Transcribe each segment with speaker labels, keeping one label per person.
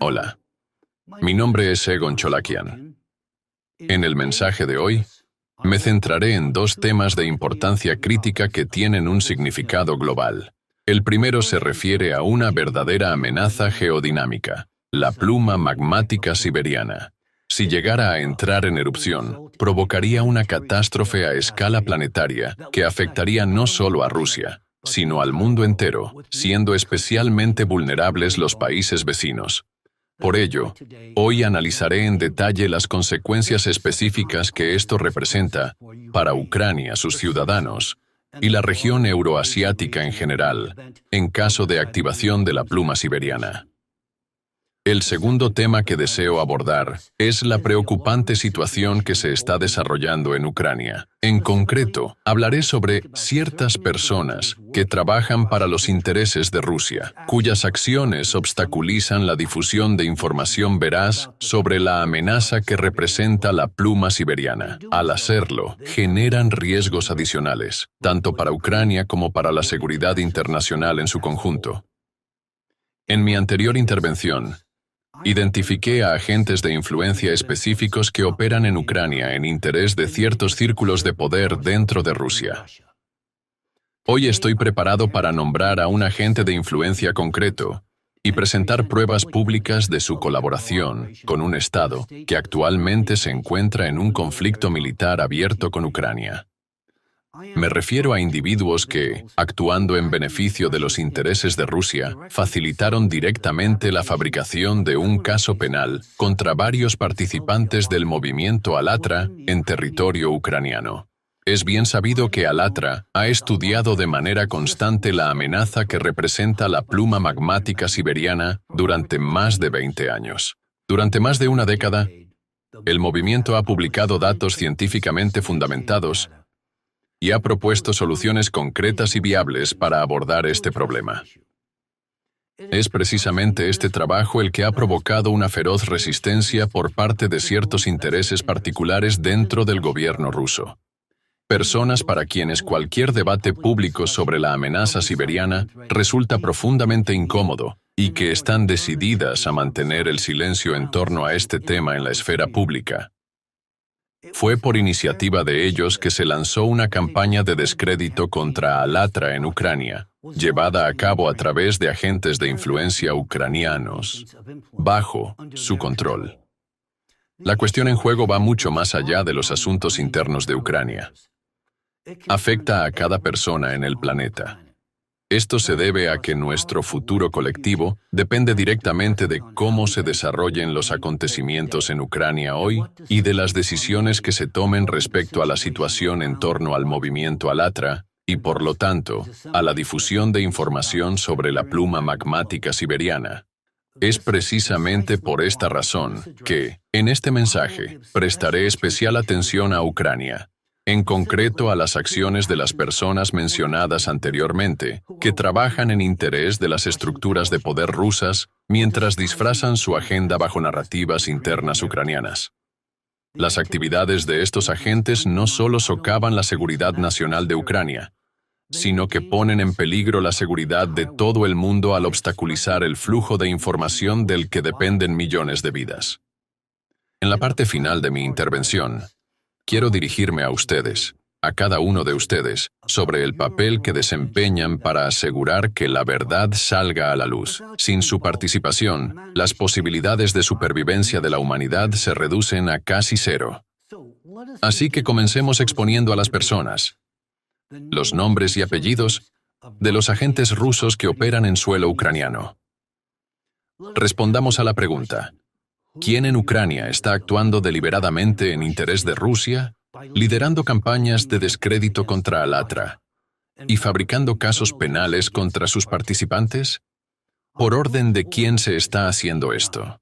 Speaker 1: Hola, mi nombre es Egon Cholakian. En el mensaje de hoy, me centraré en dos temas de importancia crítica que tienen un significado global. El primero se refiere a una verdadera amenaza geodinámica, la pluma magmática siberiana. Si llegara a entrar en erupción, provocaría una catástrofe a escala planetaria que afectaría no solo a Rusia, sino al mundo entero, siendo especialmente vulnerables los países vecinos. Por ello, hoy analizaré en detalle las consecuencias específicas que esto representa para Ucrania, sus ciudadanos, y la región euroasiática en general, en caso de activación de la pluma siberiana. El segundo tema que deseo abordar es la preocupante situación que se está desarrollando en Ucrania. En concreto, hablaré sobre ciertas personas que trabajan para los intereses de Rusia, cuyas acciones obstaculizan la difusión de información veraz sobre la amenaza que representa la pluma siberiana. Al hacerlo, generan riesgos adicionales, tanto para Ucrania como para la seguridad internacional en su conjunto. En mi anterior intervención, identifiqué a agentes de influencia específicos que operan en Ucrania en interés de ciertos círculos de poder dentro de Rusia. Hoy estoy preparado para nombrar a un agente de influencia concreto y presentar pruebas públicas de su colaboración con un Estado que actualmente se encuentra en un conflicto militar abierto con Ucrania. Me refiero a individuos que, actuando en beneficio de los intereses de Rusia, facilitaron directamente la fabricación de un caso penal contra varios participantes del movimiento Alatra en territorio ucraniano. Es bien sabido que Alatra ha estudiado de manera constante la amenaza que representa la pluma magmática siberiana durante más de 20 años. Durante más de una década, el movimiento ha publicado datos científicamente fundamentados y ha propuesto soluciones concretas y viables para abordar este problema. Es precisamente este trabajo el que ha provocado una feroz resistencia por parte de ciertos intereses particulares dentro del gobierno ruso. Personas para quienes cualquier debate público sobre la amenaza siberiana resulta profundamente incómodo y que están decididas a mantener el silencio en torno a este tema en la esfera pública. Fue por iniciativa de ellos que se lanzó una campaña de descrédito contra Alatra en Ucrania, llevada a cabo a través de agentes de influencia ucranianos, bajo su control. La cuestión en juego va mucho más allá de los asuntos internos de Ucrania. Afecta a cada persona en el planeta. Esto se debe a que nuestro futuro colectivo depende directamente de cómo se desarrollen los acontecimientos en Ucrania hoy y de las decisiones que se tomen respecto a la situación en torno al movimiento Alatra y, por lo tanto, a la difusión de información sobre la pluma magmática siberiana. Es precisamente por esta razón que, en este mensaje, prestaré especial atención a Ucrania, en concreto a las acciones de las personas mencionadas anteriormente, que trabajan en interés de las estructuras de poder rusas mientras disfrazan su agenda bajo narrativas internas ucranianas. Las actividades de estos agentes no solo socavan la seguridad nacional de Ucrania, sino que ponen en peligro la seguridad de todo el mundo al obstaculizar el flujo de información del que dependen millones de vidas. En la parte final de mi intervención, quiero dirigirme a ustedes, a cada uno de ustedes, sobre el papel que desempeñan para asegurar que la verdad salga a la luz. Sin su participación, las posibilidades de supervivencia de la humanidad se reducen a casi cero. Así que comencemos exponiendo a las personas, los nombres y apellidos de los agentes rusos que operan en suelo ucraniano. Respondamos a la pregunta: ¿quién en Ucrania está actuando deliberadamente en interés de Rusia, liderando campañas de descrédito contra Alatra y fabricando casos penales contra sus participantes? ¿Por orden de quién se está haciendo esto?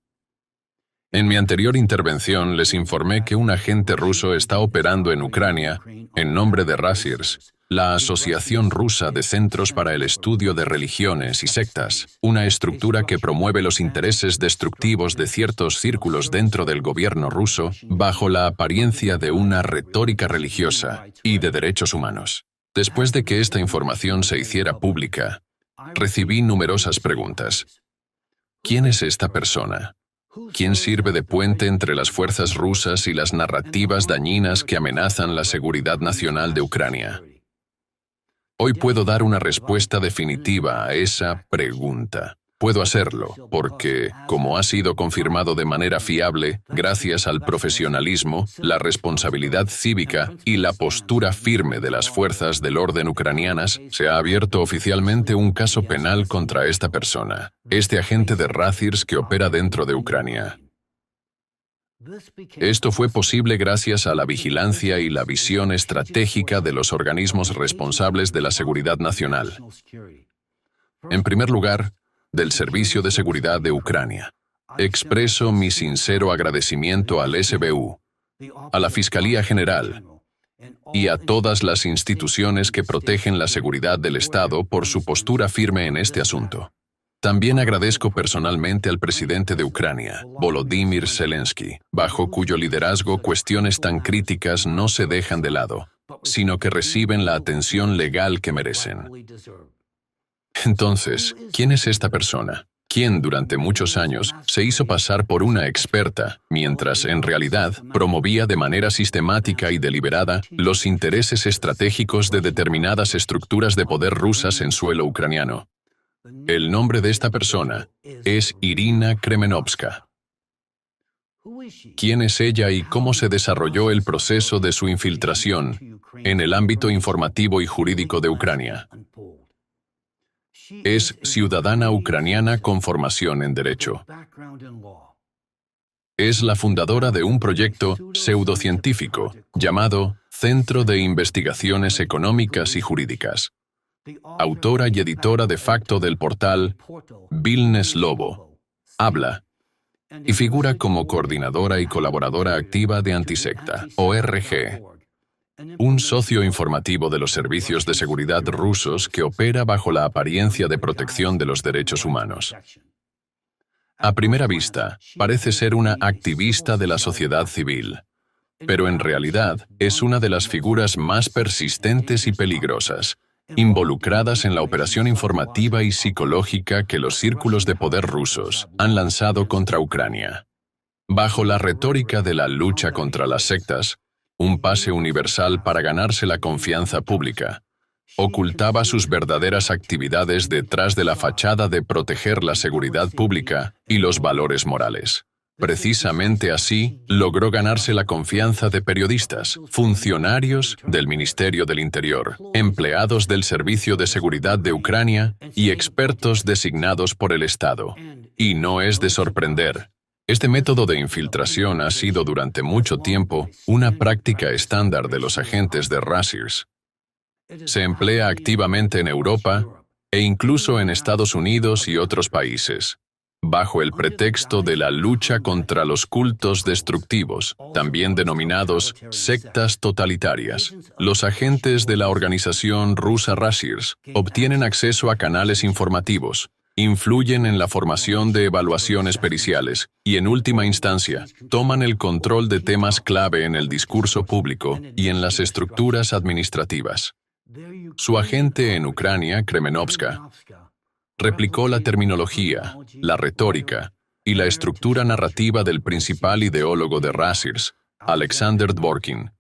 Speaker 1: En mi anterior intervención les informé que un agente ruso está operando en Ucrania en nombre de Rasirs, la Asociación Rusa de Centros para el Estudio de Religiones y Sectas, una estructura que promueve los intereses destructivos de ciertos círculos dentro del gobierno ruso bajo la apariencia de una retórica religiosa y de derechos humanos. Después de que esta información se hiciera pública, recibí numerosas preguntas. ¿Quién es esta persona? ¿Quién sirve de puente entre las fuerzas rusas y las narrativas dañinas que amenazan la seguridad nacional de Ucrania? Hoy puedo dar una respuesta definitiva a esa pregunta. Puedo hacerlo porque, como ha sido confirmado de manera fiable, gracias al profesionalismo, la responsabilidad cívica y la postura firme de las fuerzas del orden ucranianas, se ha abierto oficialmente un caso penal contra esta persona, este agente de Razirs que opera dentro de Ucrania. Esto fue posible gracias a la vigilancia y la visión estratégica de los organismos responsables de la seguridad nacional. En primer lugar, del Servicio de Seguridad de Ucrania. Expreso mi sincero agradecimiento al SBU, a la Fiscalía General y a todas las instituciones que protegen la seguridad del Estado por su postura firme en este asunto. También agradezco personalmente al presidente de Ucrania, Volodymyr Zelensky, bajo cuyo liderazgo cuestiones tan críticas no se dejan de lado, sino que reciben la atención legal que merecen. Entonces, ¿quién es esta persona? Quien durante muchos años se hizo pasar por una experta, mientras en realidad promovía de manera sistemática y deliberada los intereses estratégicos de determinadas estructuras de poder rusas en suelo ucraniano. El nombre de esta persona es Irina Kremenovska. ¿Quién es ella y cómo se desarrolló el proceso de su infiltración en el ámbito informativo y jurídico de Ucrania? Es ciudadana ucraniana con formación en Derecho. Es la fundadora de un proyecto pseudocientífico llamado Centro de Investigaciones Económicas y Jurídicas. Autora y editora de facto del portal Vilnes Lobo. Habla y figura como coordinadora y colaboradora activa de Antisecta, ORG, un socio informativo de los servicios de seguridad rusos que opera bajo la apariencia de protección de los derechos humanos. A primera vista, parece ser una activista de la sociedad civil, pero en realidad es una de las figuras más persistentes y peligrosas, involucradas en la operación informativa y psicológica que los círculos de poder rusos han lanzado contra Ucrania. Bajo la retórica de la lucha contra las sectas, un pase universal para ganarse la confianza pública, ocultaba sus verdaderas actividades detrás de la fachada de proteger la seguridad pública y los valores morales. Precisamente así, logró ganarse la confianza de periodistas, funcionarios del Ministerio del Interior, empleados del Servicio de Seguridad de Ucrania y expertos designados por el Estado. Y no es de sorprender. Este método de infiltración ha sido durante mucho tiempo una práctica estándar de los agentes de Razirs. Se emplea activamente en Europa e incluso en Estados Unidos y otros países, bajo el pretexto de la lucha contra los cultos destructivos, también denominados sectas totalitarias. Los agentes de la organización rusa Razirs obtienen acceso a canales informativos, influyen en la formación de evaluaciones periciales y, en última instancia, toman el control de temas clave en el discurso público y en las estructuras administrativas. Su agente en Ucrania, Kremenovska, replicó la terminología, la retórica y la estructura narrativa del principal ideólogo de Razirs, Alexander Dvorkin,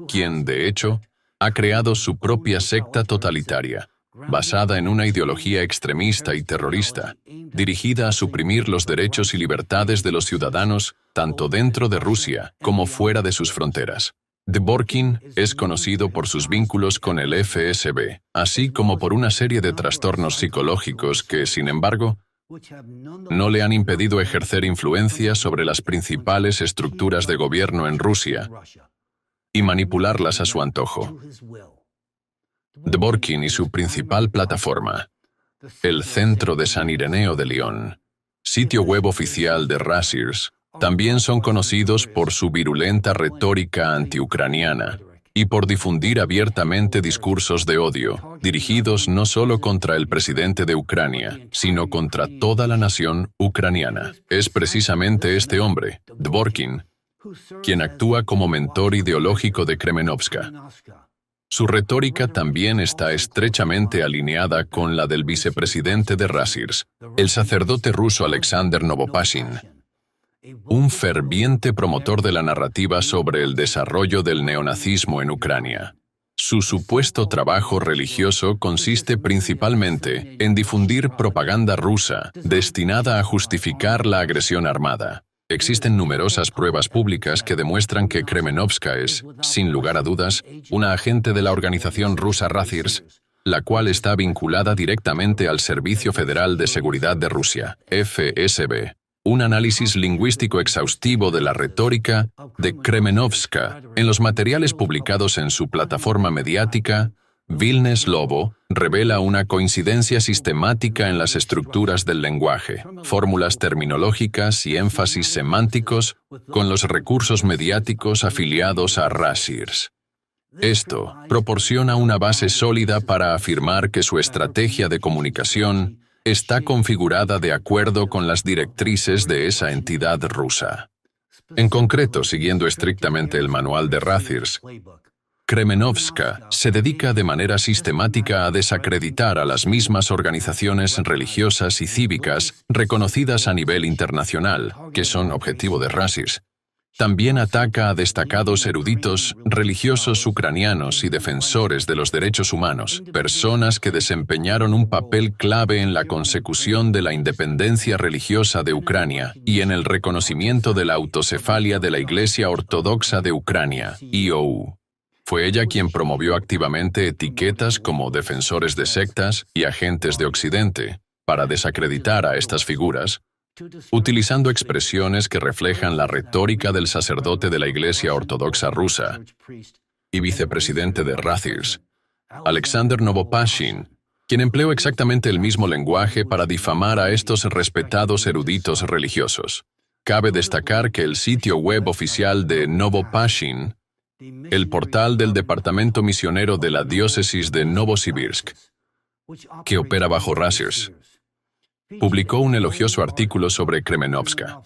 Speaker 1: quien, de hecho, ha creado su propia secta totalitaria, basada en una ideología extremista y terrorista, dirigida a suprimir los derechos y libertades de los ciudadanos tanto dentro de Rusia como fuera de sus fronteras. Dvorkin es conocido por sus vínculos con el FSB, así como por una serie de trastornos psicológicos que, sin embargo, no le han impedido ejercer influencia sobre las principales estructuras de gobierno en Rusia y manipularlas a su antojo. Dvorkin y su principal plataforma, el Centro de San Ireneo de León, sitio web oficial de Razirs, también son conocidos por su virulenta retórica antiucraniana y por difundir abiertamente discursos de odio, dirigidos no solo contra el presidente de Ucrania, sino contra toda la nación ucraniana. Es precisamente este hombre, Dvorkin, quien actúa como mentor ideológico de Kremenovska. Su retórica también está estrechamente alineada con la del vicepresidente de Razirs, el sacerdote ruso Alexander Novopashin, un ferviente promotor de la narrativa sobre el desarrollo del neonazismo en Ucrania. Su supuesto trabajo religioso consiste principalmente en difundir propaganda rusa destinada a justificar la agresión armada. Existen numerosas pruebas públicas que demuestran que Kremenovska es, sin lugar a dudas, una agente de la organización rusa Razirs, la cual está vinculada directamente al Servicio Federal de Seguridad de Rusia, FSB. Un análisis lingüístico exhaustivo de la retórica de Kremenovska en los materiales publicados en su plataforma mediática, Vilnes Lobo, revela una coincidencia sistemática en las estructuras del lenguaje, fórmulas terminológicas y énfasis semánticos con los recursos mediáticos afiliados a Razirs. Esto proporciona una base sólida para afirmar que su estrategia de comunicación está configurada de acuerdo con las directrices de esa entidad rusa. En concreto, siguiendo estrictamente el manual de Razirs, Kremenovska se dedica de manera sistemática a desacreditar a las mismas organizaciones religiosas y cívicas reconocidas a nivel internacional, que son objetivo de Razirs. También ataca a destacados eruditos religiosos ucranianos y defensores de los derechos humanos, personas que desempeñaron un papel clave en la consecución de la independencia religiosa de Ucrania y en el reconocimiento de la autocefalia de la Iglesia Ortodoxa de Ucrania, IOU. Fue ella quien promovió activamente etiquetas como defensores de sectas y agentes de Occidente para desacreditar a estas figuras, utilizando expresiones que reflejan la retórica del sacerdote de la Iglesia Ortodoxa rusa y vicepresidente de Razirs, Alexander Novopashin, quien empleó exactamente el mismo lenguaje para difamar a estos respetados eruditos religiosos. Cabe destacar que el sitio web oficial de Novopashin, el portal del Departamento Misionero de la Diócesis de Novosibirsk, que opera bajo Razirs, publicó un elogioso artículo sobre Kremenovska.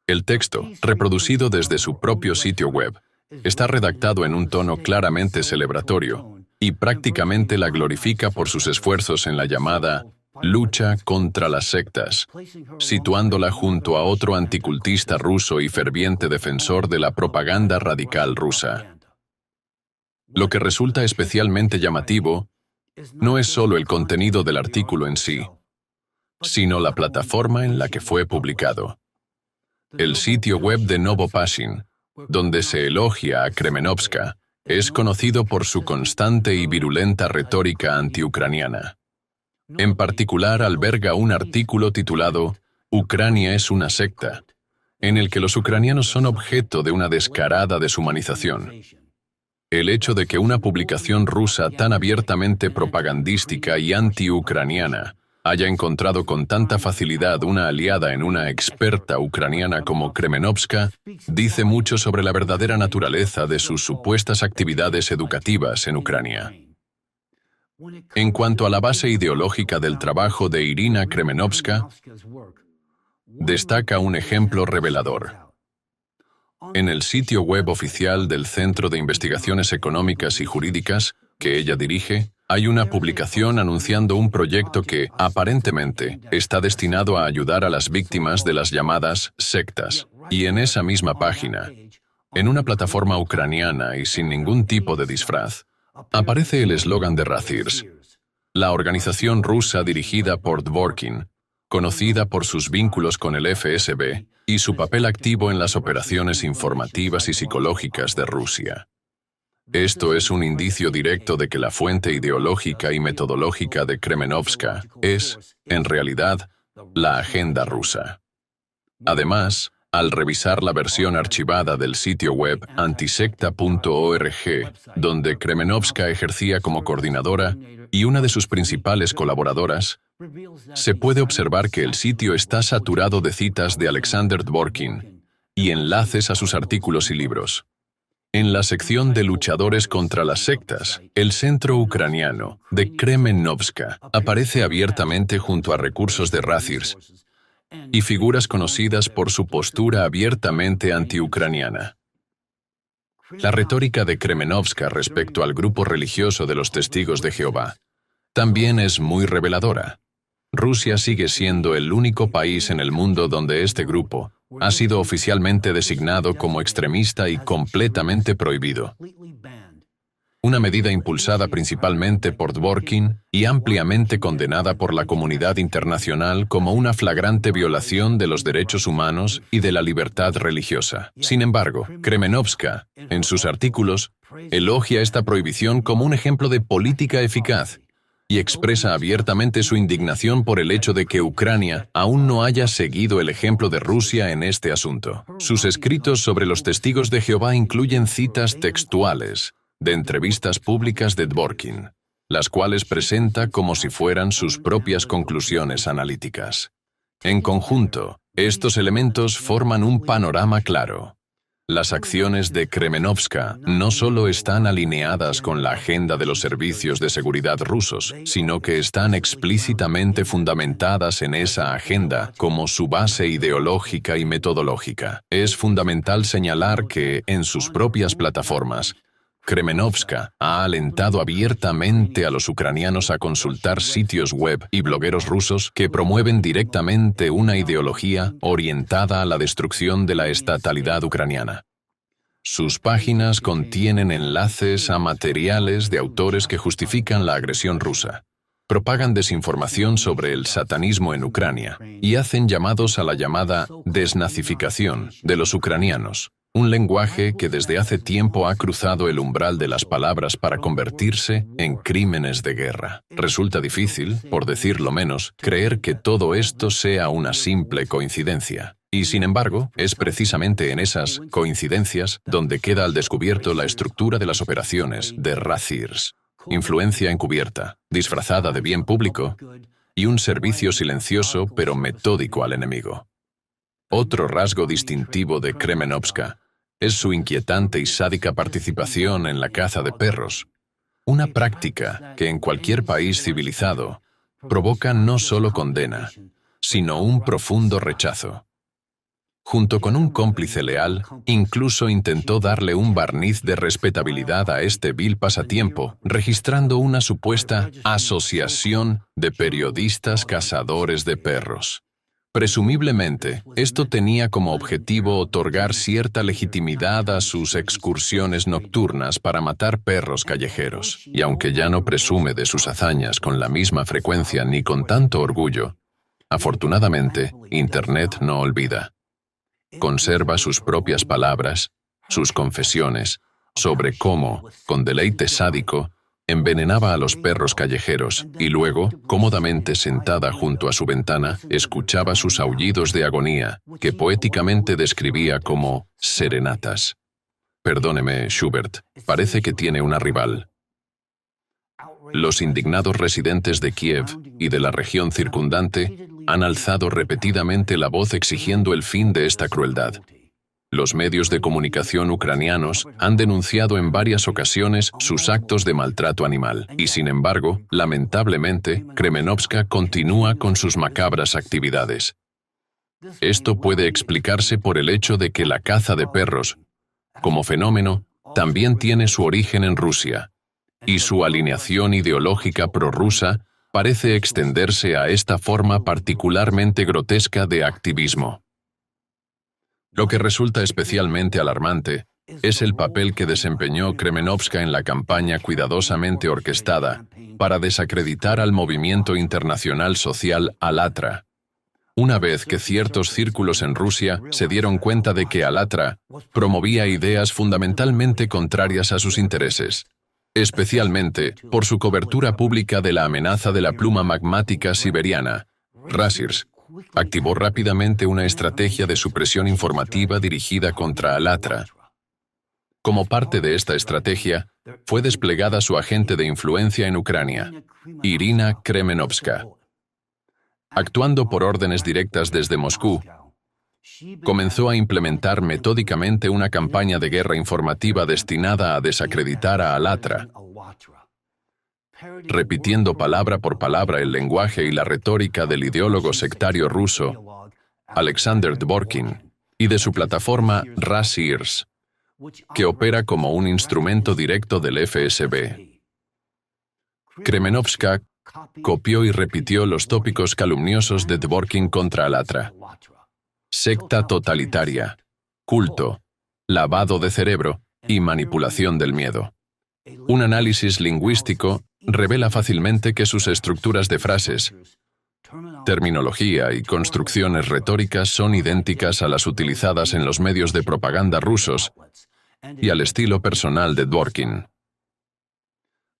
Speaker 1: El texto, reproducido desde su propio sitio web, está redactado en un tono claramente celebratorio y prácticamente la glorifica por sus esfuerzos en la llamada lucha contra las sectas, situándola junto a otro anticultista ruso y ferviente defensor de la propaganda radical rusa. Lo que resulta especialmente llamativo no es solo el contenido del artículo en sí, sino la plataforma en la que fue publicado. El sitio web de Novopashin, donde se elogia a Kremenovska, es conocido por su constante y virulenta retórica antiucraniana. En particular, alberga un artículo titulado «Ucrania es una secta», en el que los ucranianos son objeto de una descarada deshumanización. El hecho de que una publicación rusa tan abiertamente propagandística y antiucraniana haya encontrado con tanta facilidad una aliada en una experta ucraniana como Kremenovska, dice mucho sobre la verdadera naturaleza de sus supuestas actividades educativas en Ucrania. En cuanto a la base ideológica del trabajo de Irina Kremenovska, destaca un ejemplo revelador. En el sitio web oficial del Centro de Investigaciones Económicas y Jurídicas, que ella dirige, hay una publicación anunciando un proyecto que, aparentemente, está destinado a ayudar a las víctimas de las llamadas sectas. Y en esa misma página, en una plataforma ucraniana y sin ningún tipo de disfraz, aparece el eslogan de Razirs, la organización rusa dirigida por Dvorkin, conocida por sus vínculos con el FSB y su papel activo en las operaciones informativas y psicológicas de Rusia. Esto es un indicio directo de que la fuente ideológica y metodológica de Kremenovska es, en realidad, la agenda rusa. Además, al revisar la versión archivada del sitio web antisecta.org, donde Kremenovska ejercía como coordinadora y una de sus principales colaboradoras, se puede observar que el sitio está saturado de citas de Alexander Dvorkin y enlaces a sus artículos y libros. En la sección de luchadores contra las sectas, el centro ucraniano de Kremenovska aparece abiertamente junto a recursos de Razirs y figuras conocidas por su postura abiertamente antiucraniana. La retórica de Kremenovska respecto al grupo religioso de los Testigos de Jehová también es muy reveladora. Rusia sigue siendo el único país en el mundo donde este grupo ha sido oficialmente designado como extremista y completamente prohibido. Una medida impulsada principalmente por Dworkin y ampliamente condenada por la comunidad internacional como una flagrante violación de los derechos humanos y de la libertad religiosa. Sin embargo, Kremenovska, en sus artículos, elogia esta prohibición como un ejemplo de política eficaz y expresa abiertamente su indignación por el hecho de que Ucrania aún no haya seguido el ejemplo de Rusia en este asunto. Sus escritos sobre los Testigos de Jehová incluyen citas textuales de entrevistas públicas de Dworkin, las cuales presenta como si fueran sus propias conclusiones analíticas. En conjunto, estos elementos forman un panorama claro. Las acciones de Kremenovska no solo están alineadas con la agenda de los servicios de seguridad rusos, sino que están explícitamente fundamentadas en esa agenda como su base ideológica y metodológica. Es fundamental señalar que, en sus propias plataformas, Kremenovska ha alentado abiertamente a los ucranianos a consultar sitios web y blogueros rusos que promueven directamente una ideología orientada a la destrucción de la estatalidad ucraniana. Sus páginas contienen enlaces a materiales de autores que justifican la agresión rusa, propagan desinformación sobre el satanismo en Ucrania y hacen llamados a la llamada desnazificación de los ucranianos. Un lenguaje que desde hace tiempo ha cruzado el umbral de las palabras para convertirse en crímenes de guerra. Resulta difícil, por decirlo menos, creer que todo esto sea una simple coincidencia. Y sin embargo, es precisamente en esas coincidencias donde queda al descubierto la estructura de las operaciones de Razirs. Influencia encubierta, disfrazada de bien público, y un servicio silencioso pero metódico al enemigo. Otro rasgo distintivo de Kremenovska es su inquietante y sádica participación en la caza de perros, una práctica que en cualquier país civilizado provoca no solo condena, sino un profundo rechazo. Junto con un cómplice leal, incluso intentó darle un barniz de respetabilidad a este vil pasatiempo, registrando una supuesta asociación de periodistas cazadores de perros. Presumiblemente, esto tenía como objetivo otorgar cierta legitimidad a sus excursiones nocturnas para matar perros callejeros. Y aunque ya no presume de sus hazañas con la misma frecuencia ni con tanto orgullo, afortunadamente, Internet no olvida. Conserva sus propias palabras, sus confesiones, sobre cómo, con deleite sádico, envenenaba a los perros callejeros y luego, cómodamente sentada junto a su ventana, escuchaba sus aullidos de agonía, que poéticamente describía como serenatas. Perdóneme, Schubert, parece que tiene una rival. Los indignados residentes de Kiev y de la región circundante han alzado repetidamente la voz exigiendo el fin de esta crueldad. Los medios de comunicación ucranianos han denunciado en varias ocasiones sus actos de maltrato animal, y sin embargo, lamentablemente, Kremenovska continúa con sus macabras actividades. Esto puede explicarse por el hecho de que la caza de perros, como fenómeno, también tiene su origen en Rusia, y su alineación ideológica prorrusa parece extenderse a esta forma particularmente grotesca de activismo. Lo que resulta especialmente alarmante es el papel que desempeñó Kremenovska en la campaña cuidadosamente orquestada para desacreditar al movimiento internacional social Alatra. Una vez que ciertos círculos en Rusia se dieron cuenta de que Alatra promovía ideas fundamentalmente contrarias a sus intereses, especialmente por su cobertura pública de la amenaza de la pluma magmática siberiana, Razirs activó rápidamente una estrategia de supresión informativa dirigida contra Alatra. Como parte de esta estrategia, fue desplegada su agente de influencia en Ucrania, Irina Kremenovska. Actuando por órdenes directas desde Moscú, comenzó a implementar metódicamente una campaña de guerra informativa destinada a desacreditar a Alatra, repitiendo palabra por palabra el lenguaje y la retórica del ideólogo sectario ruso Alexander Dworkin y de su plataforma Razirs. que opera como un instrumento directo del FSB. Kremenovska copió y repitió los tópicos calumniosos de Dworkin contra Alatra: secta totalitaria, culto, lavado de cerebro y manipulación del miedo. Un análisis lingüístico revela fácilmente que sus estructuras de frases, terminología y construcciones retóricas son idénticas a las utilizadas en los medios de propaganda rusos y al estilo personal de Dworkin.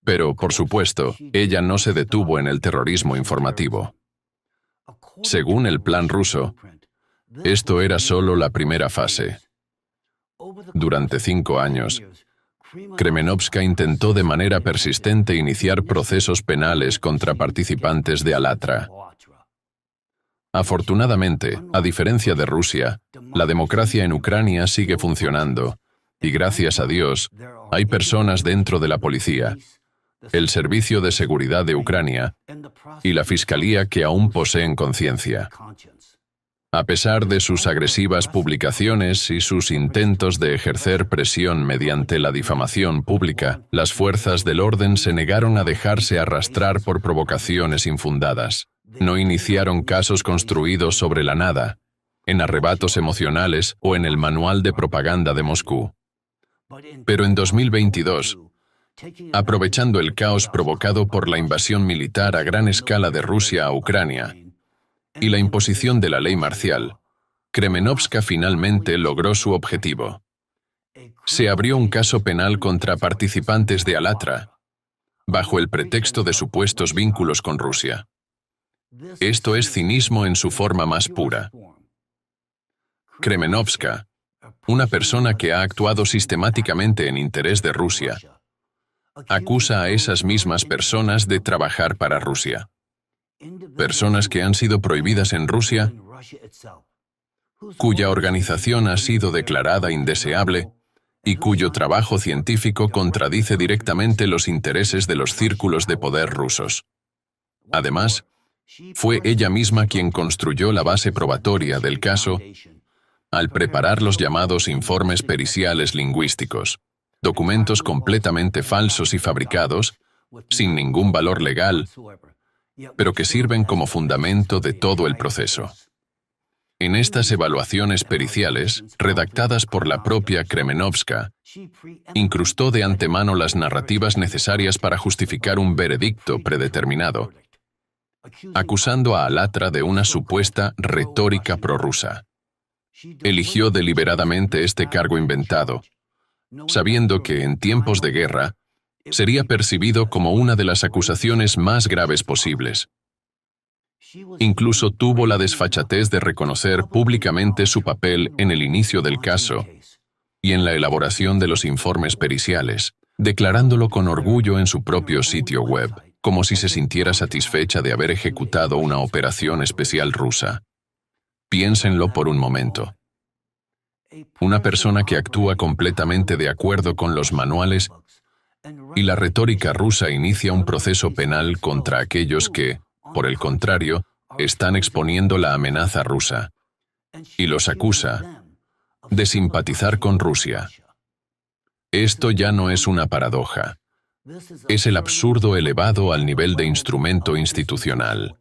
Speaker 1: Pero, por supuesto, ella no se detuvo en el terrorismo informativo. Según el plan ruso, esto era solo la primera fase. Durante 5 años, Kremenovska intentó de manera persistente iniciar procesos penales contra participantes de Alatra. Afortunadamente, a diferencia de Rusia, la democracia en Ucrania sigue funcionando, y gracias a Dios, hay personas dentro de la policía, el Servicio de Seguridad de Ucrania y la Fiscalía que aún poseen conciencia. A pesar de sus agresivas publicaciones y sus intentos de ejercer presión mediante la difamación pública, las fuerzas del orden se negaron a dejarse arrastrar por provocaciones infundadas. No iniciaron casos construidos sobre la nada, en arrebatos emocionales o en el manual de propaganda de Moscú. Pero en 2022, aprovechando el caos provocado por la invasión militar a gran escala de Rusia a Ucrania y la imposición de la ley marcial, Kremenovska finalmente logró su objetivo. Se abrió un caso penal contra participantes de Alatra, bajo el pretexto de supuestos vínculos con Rusia. Esto es cinismo en su forma más pura. Kremenovska, una persona que ha actuado sistemáticamente en interés de Rusia, acusa a esas mismas personas de trabajar para Rusia. Personas que han sido prohibidas en Rusia, cuya organización ha sido declarada indeseable y cuyo trabajo científico contradice directamente los intereses de los círculos de poder rusos. Además, fue ella misma quien construyó la base probatoria del caso al preparar los llamados informes periciales lingüísticos, documentos completamente falsos y fabricados, sin ningún valor legal, pero que sirven como fundamento de todo el proceso. En estas evaluaciones periciales, redactadas por la propia Kremenovska, incrustó de antemano las narrativas necesarias para justificar un veredicto predeterminado, acusando a Alatra de una supuesta retórica prorrusa. Eligió deliberadamente este cargo inventado, sabiendo que en tiempos de guerra sería percibido como una de las acusaciones más graves posibles. Incluso tuvo la desfachatez de reconocer públicamente su papel en el inicio del caso y en la elaboración de los informes periciales, declarándolo con orgullo en su propio sitio web, como si se sintiera satisfecha de haber ejecutado una operación especial rusa. Piénsenlo por un momento. Una persona que actúa completamente de acuerdo con los manuales y la retórica rusa inicia un proceso penal contra aquellos que, por el contrario, están exponiendo la amenaza rusa, y los acusa de simpatizar con Rusia. Esto ya no es una paradoja. Es el absurdo elevado al nivel de instrumento institucional.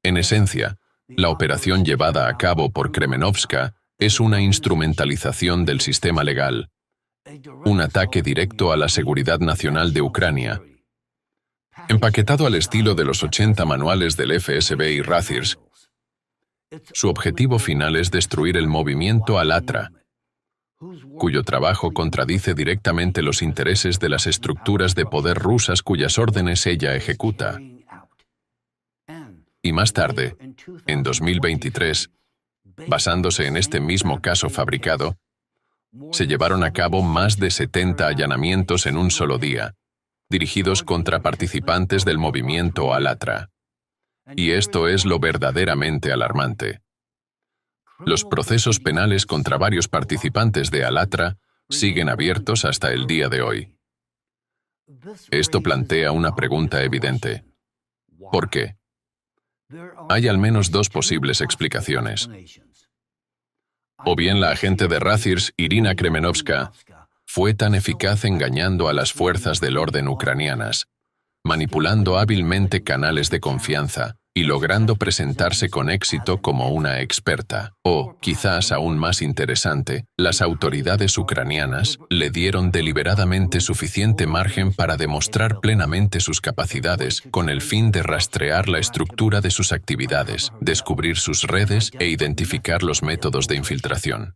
Speaker 1: En esencia, la operación llevada a cabo por Kremenovska es una instrumentalización del sistema legal, un ataque directo a la seguridad nacional de Ucrania, empaquetado al estilo de los 80 manuales del FSB y Razirs. Su objetivo final es destruir el movimiento Alatra, cuyo trabajo contradice directamente los intereses de las estructuras de poder rusas cuyas órdenes ella ejecuta. Y más tarde, en 2023, basándose en este mismo caso fabricado, se llevaron a cabo más de 70 allanamientos en un solo día, dirigidos contra participantes del movimiento Alatra. Y esto es lo verdaderamente alarmante. Los procesos penales contra varios participantes de Alatra siguen abiertos hasta el día de hoy. Esto plantea una pregunta evidente. ¿Por qué? Hay al menos 2 posibles explicaciones. o bien la agente de Razirs, Irina Kremenovska, fue tan eficaz engañando a las fuerzas del orden ucranianas, manipulando hábilmente canales de confianza y logrando presentarse con éxito como una experta. O, quizás aún más interesante, las autoridades ucranianas le dieron deliberadamente suficiente margen para demostrar plenamente sus capacidades con el fin de rastrear la estructura de sus actividades, descubrir sus redes e identificar los métodos de infiltración.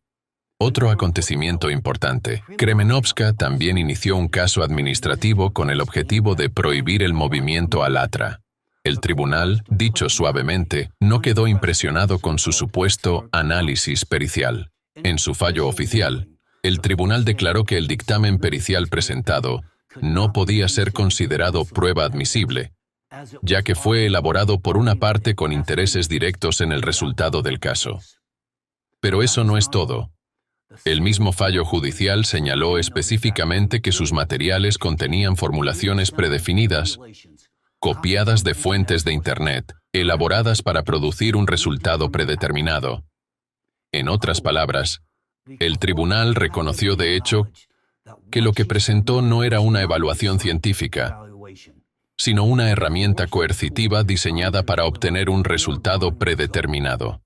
Speaker 1: Otro acontecimiento importante. Kremenovska también inició un caso administrativo con el objetivo de prohibir el movimiento Alatra. El tribunal, dicho suavemente, no quedó impresionado con su supuesto análisis pericial. En su fallo oficial, el tribunal declaró que el dictamen pericial presentado no podía ser considerado prueba admisible, ya que fue elaborado por una parte con intereses directos en el resultado del caso. Pero eso no es todo. El mismo fallo judicial señaló específicamente que sus materiales contenían formulaciones predefinidas, copiadas de fuentes de Internet, elaboradas para producir un resultado predeterminado. En otras palabras, el tribunal reconoció de hecho que lo que presentó no era una evaluación científica, sino una herramienta coercitiva diseñada para obtener un resultado predeterminado.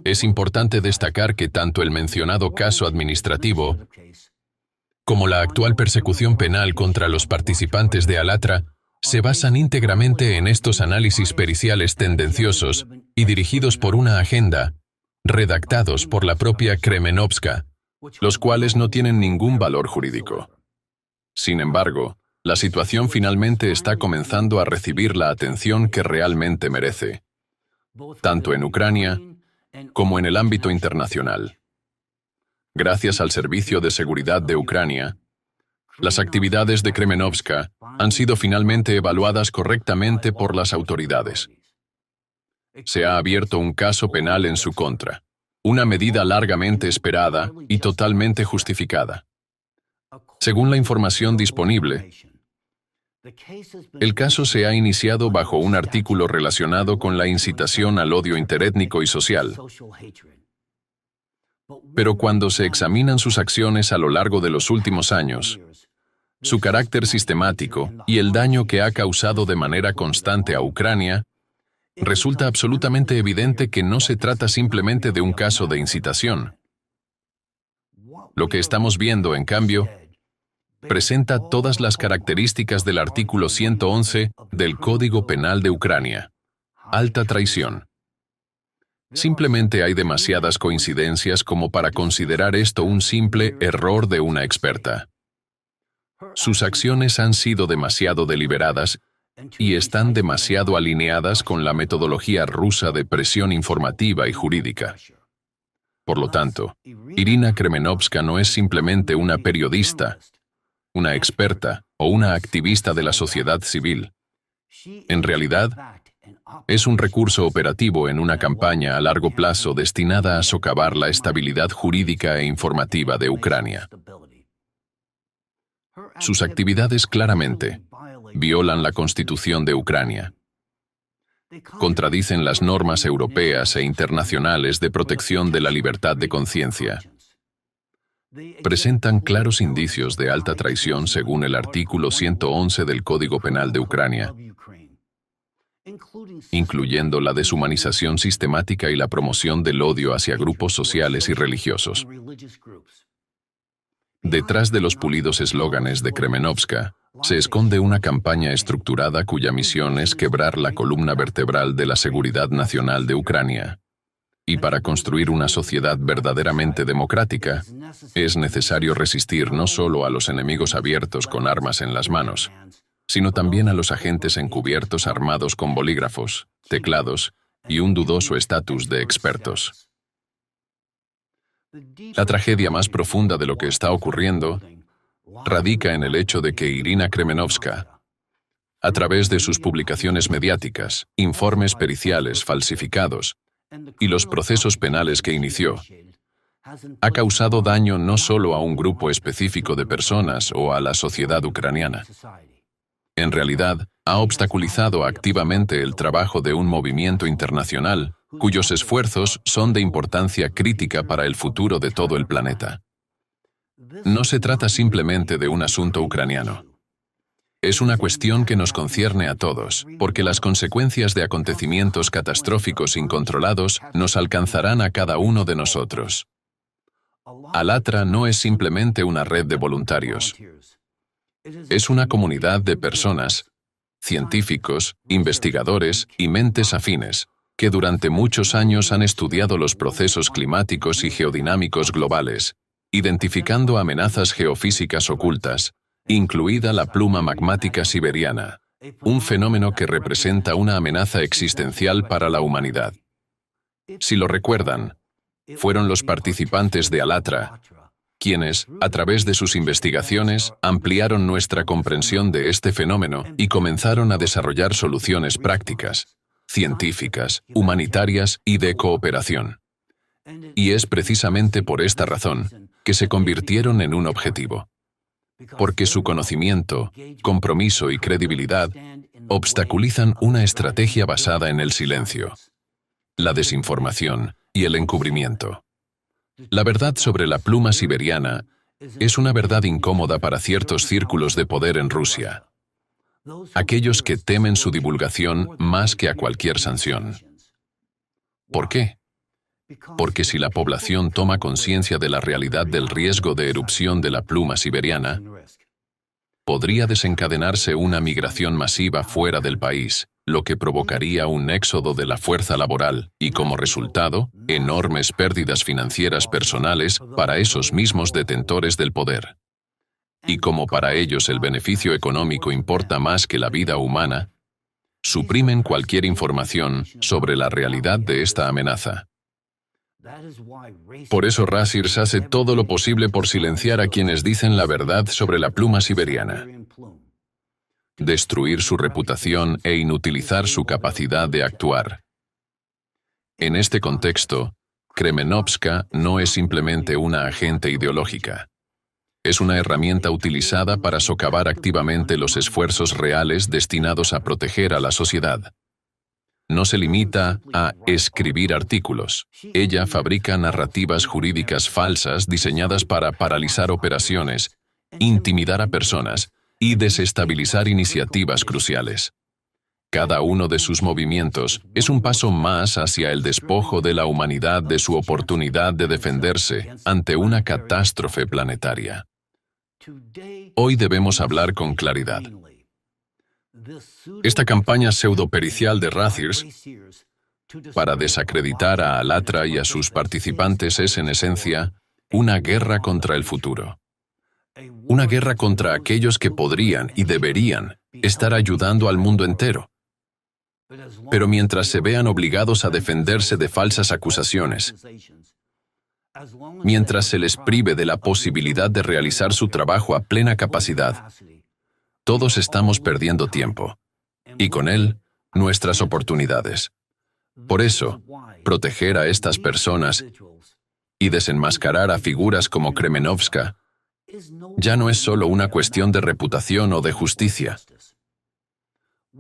Speaker 1: Es importante destacar que tanto el mencionado caso administrativo como la actual persecución penal contra los participantes de Alatra se basan íntegramente en estos análisis periciales tendenciosos y dirigidos por una agenda, redactados por la propia Kremenovska, los cuales no tienen ningún valor jurídico. Sin embargo, la situación finalmente está comenzando a recibir la atención que realmente merece, tanto en Ucrania como en el ámbito internacional. Gracias al Servicio de Seguridad de Ucrania, las actividades de Kremenovska han sido finalmente evaluadas correctamente por las autoridades. Se ha abierto un caso penal en su contra, una medida largamente esperada y totalmente justificada. Según la información disponible, el caso se ha iniciado bajo un artículo relacionado con la incitación al odio interétnico y social. Pero cuando se examinan sus acciones a lo largo de los últimos años, su carácter sistemático y el daño que ha causado de manera constante a Ucrania, resulta absolutamente evidente que no se trata simplemente de un caso de incitación. Lo que estamos viendo, en cambio, presenta todas las características del artículo 111 del Código Penal de Ucrania: alta traición. Simplemente hay demasiadas coincidencias como para considerar esto un simple error de una experta. Sus acciones han sido demasiado deliberadas y están demasiado alineadas con la metodología rusa de presión informativa y jurídica. Por lo tanto, Irina Kremenovska no es simplemente una periodista, una experta o una activista de la sociedad civil. En realidad, es un recurso operativo en una campaña a largo plazo destinada a socavar la estabilidad jurídica e informativa de Ucrania. Sus actividades claramente violan la Constitución de Ucrania, contradicen las normas europeas e internacionales de protección de la libertad de conciencia, presentan claros indicios de alta traición según el artículo 111 del Código Penal de Ucrania, incluyendo la deshumanización sistemática y la promoción del odio hacia grupos sociales y religiosos. Detrás de los pulidos eslóganes de Kremenovska se esconde una campaña estructurada cuya misión es quebrar la columna vertebral de la seguridad nacional de Ucrania. Y para construir una sociedad verdaderamente democrática, es necesario resistir no solo a los enemigos abiertos con armas en las manos, sino también a los agentes encubiertos armados con bolígrafos, teclados y un dudoso estatus de expertos. La tragedia más profunda de lo que está ocurriendo radica en el hecho de que Irina Kremenovska, a través de sus publicaciones mediáticas, informes periciales falsificados y los procesos penales que inició, ha causado daño no solo a un grupo específico de personas o a la sociedad ucraniana. En realidad, ha obstaculizado activamente el trabajo de un movimiento internacional cuyos esfuerzos son de importancia crítica para el futuro de todo el planeta. No se trata simplemente de un asunto ucraniano. Es una cuestión que nos concierne a todos, porque las consecuencias de acontecimientos catastróficos incontrolados nos alcanzarán a cada uno de nosotros. Alatra no es simplemente una red de voluntarios. Es una comunidad de personas, científicos, investigadores y mentes afines, que durante muchos años han estudiado los procesos climáticos y geodinámicos globales, identificando amenazas geofísicas ocultas, incluida la pluma magmática siberiana, un fenómeno que representa una amenaza existencial para la humanidad. Si lo recuerdan, fueron los participantes de Alatra quienes, a través de sus investigaciones, ampliaron nuestra comprensión de este fenómeno y comenzaron a desarrollar soluciones prácticas, científicas, humanitarias y de cooperación. Y es precisamente por esta razón que se convirtieron en un objetivo. Porque su conocimiento, compromiso y credibilidad obstaculizan una estrategia basada en el silencio, la desinformación y el encubrimiento. La verdad sobre la pluma siberiana es una verdad incómoda para ciertos círculos de poder en Rusia, aquellos que temen su divulgación más que a cualquier sanción. ¿Por qué? Porque si la población toma conciencia de la realidad del riesgo de erupción de la pluma siberiana, podría desencadenarse una migración masiva fuera del país, lo que provocaría un éxodo de la fuerza laboral y, como resultado, enormes pérdidas financieras personales para esos mismos detentores del poder. Y como para ellos el beneficio económico importa más que la vida humana, suprimen cualquier información sobre la realidad de esta amenaza. Por eso Rasirs hace todo lo posible por silenciar a quienes dicen la verdad sobre la pluma siberiana, destruir su reputación e inutilizar su capacidad de actuar. En este contexto, Kremenovska no es simplemente una agente ideológica. Es una herramienta utilizada para socavar activamente los esfuerzos reales destinados a proteger a la sociedad. No se limita a escribir artículos. Ella fabrica narrativas jurídicas falsas diseñadas para paralizar operaciones, intimidar a personas y desestabilizar iniciativas cruciales. Cada uno de sus movimientos es un paso más hacia el despojo de la humanidad de su oportunidad de defenderse ante una catástrofe planetaria. Hoy debemos hablar con claridad. Esta campaña pseudopericial de Rasirs para desacreditar a Alatra y a sus participantes es, en esencia, una guerra contra el futuro. Una guerra contra aquellos que podrían y deberían estar ayudando al mundo entero. Pero mientras se vean obligados a defenderse de falsas acusaciones, mientras se les prive de la posibilidad de realizar su trabajo a plena capacidad, todos estamos perdiendo tiempo, y con él, nuestras oportunidades. Por eso, proteger a estas personas y desenmascarar a figuras como Kremenovska ya no es solo una cuestión de reputación o de justicia.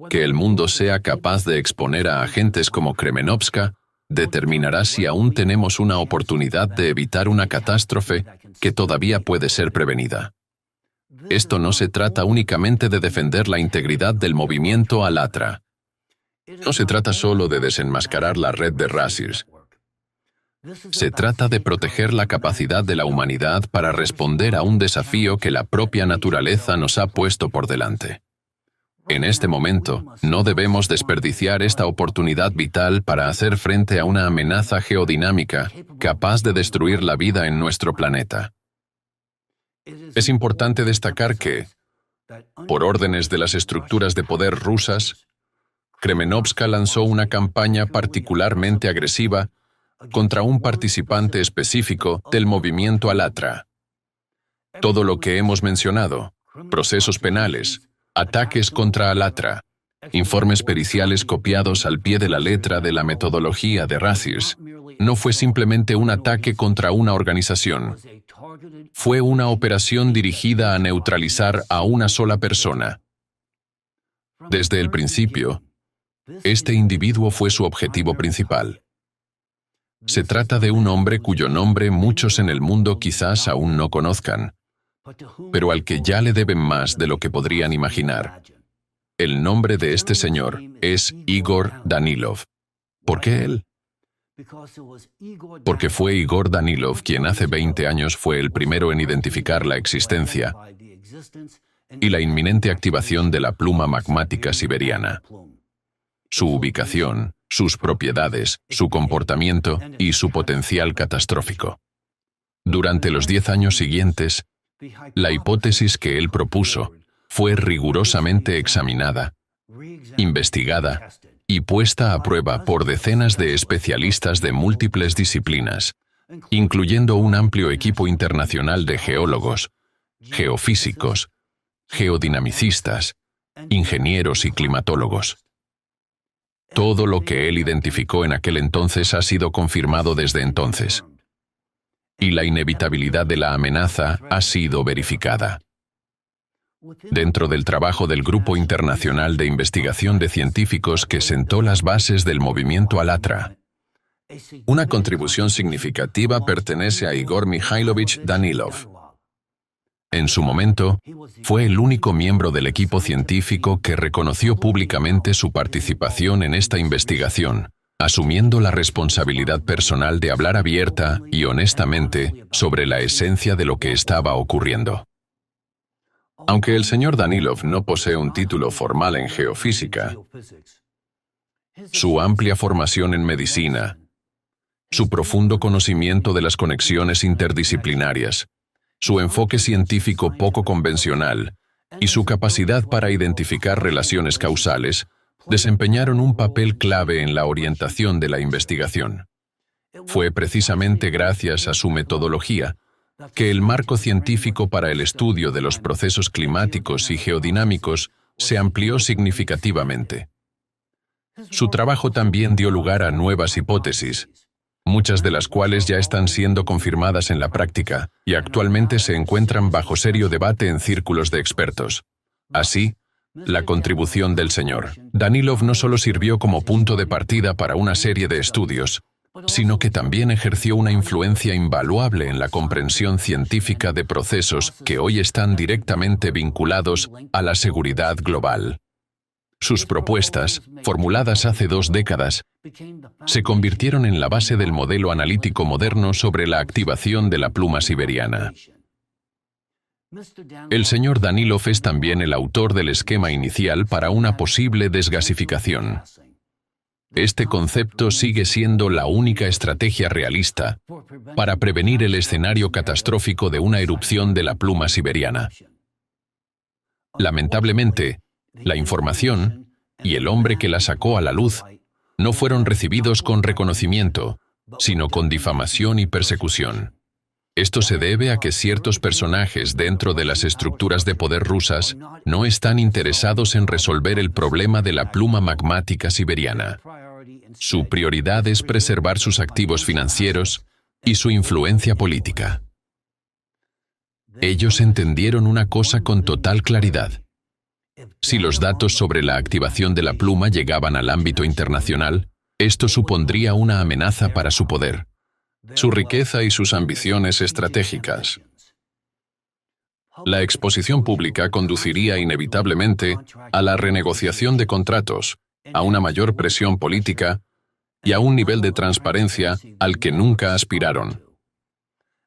Speaker 1: Que el mundo sea capaz de exponer a agentes como Kremenovska determinará si aún tenemos una oportunidad de evitar una catástrofe que todavía puede ser prevenida. Esto no se trata únicamente de defender la integridad del movimiento Alatra. No se trata solo de desenmascarar la red de Rasirs. Se trata de proteger la capacidad de la humanidad para responder a un desafío que la propia naturaleza nos ha puesto por delante. En este momento, no debemos desperdiciar esta oportunidad vital para hacer frente a una amenaza geodinámica capaz de destruir la vida en nuestro planeta. Es importante destacar que, por órdenes de las estructuras de poder rusas, Kremenovska lanzó una campaña particularmente agresiva contra un participante específico del movimiento Alatra. Todo lo que hemos mencionado, procesos penales, ataques contra Alatra, informes periciales copiados al pie de la letra de la metodología de Rasirs, no fue simplemente un ataque contra una organización. Fue una operación dirigida a neutralizar a una sola persona. Desde el principio, este individuo fue su objetivo principal. Se trata de un hombre cuyo nombre muchos en el mundo quizás aún no conozcan, pero al que ya le deben más de lo que podrían imaginar. El nombre de este señor es Igor Danilov. ¿Por qué él? Porque fue Igor Danilov quien hace 20 años fue el primero en identificar la existencia y la inminente activación de la pluma magmática siberiana, su ubicación, sus propiedades, su comportamiento y su potencial catastrófico. Durante los 10 años siguientes, la hipótesis que él propuso fue rigurosamente examinada, investigada y puesta a prueba por decenas de especialistas de múltiples disciplinas, incluyendo un amplio equipo internacional de geólogos, geofísicos, geodinamicistas, ingenieros y climatólogos. Todo lo que él identificó en aquel entonces ha sido confirmado desde entonces. Y la inevitabilidad de la amenaza ha sido verificada. Dentro del trabajo del Grupo Internacional de Investigación de Científicos que sentó las bases del movimiento Alatra, una contribución significativa pertenece a Igor Mikhailovich Danilov. En su momento, fue el único miembro del equipo científico que reconoció públicamente su participación en esta investigación, asumiendo la responsabilidad personal de hablar abierta y honestamente sobre la esencia de lo que estaba ocurriendo. Aunque el señor Danilov no posee un título formal en geofísica, su amplia formación en medicina, su profundo conocimiento de las conexiones interdisciplinarias, su enfoque científico poco convencional y su capacidad para identificar relaciones causales desempeñaron un papel clave en la orientación de la investigación. Fue precisamente gracias a su metodología que el marco científico para el estudio de los procesos climáticos y geodinámicos se amplió significativamente. Su trabajo también dio lugar a nuevas hipótesis, muchas de las cuales ya están siendo confirmadas en la práctica y actualmente se encuentran bajo serio debate en círculos de expertos. Así, la contribución del señor Danilov no solo sirvió como punto de partida para una serie de estudios, sino que también ejerció una influencia invaluable en la comprensión científica de procesos que hoy están directamente vinculados a la seguridad global. Sus propuestas, formuladas hace 2 décadas, se convirtieron en la base del modelo analítico moderno sobre la activación de la pluma siberiana. El señor Danilov es también el autor del esquema inicial para una posible desgasificación. Este concepto sigue siendo la única estrategia realista para prevenir el escenario catastrófico de una erupción de la pluma siberiana. Lamentablemente, la información y el hombre que la sacó a la luz no fueron recibidos con reconocimiento, sino con difamación y persecución. Esto se debe a que ciertos personajes dentro de las estructuras de poder rusas no están interesados en resolver el problema de la pluma magmática siberiana. Su prioridad es preservar sus activos financieros y su influencia política. Ellos entendieron una cosa con total claridad. Si los datos sobre la activación de la pluma llegaban al ámbito internacional, esto supondría una amenaza para su poder, su riqueza y sus ambiciones estratégicas. La exposición pública conduciría inevitablemente a la renegociación de contratos, a una mayor presión política y a un nivel de transparencia al que nunca aspiraron.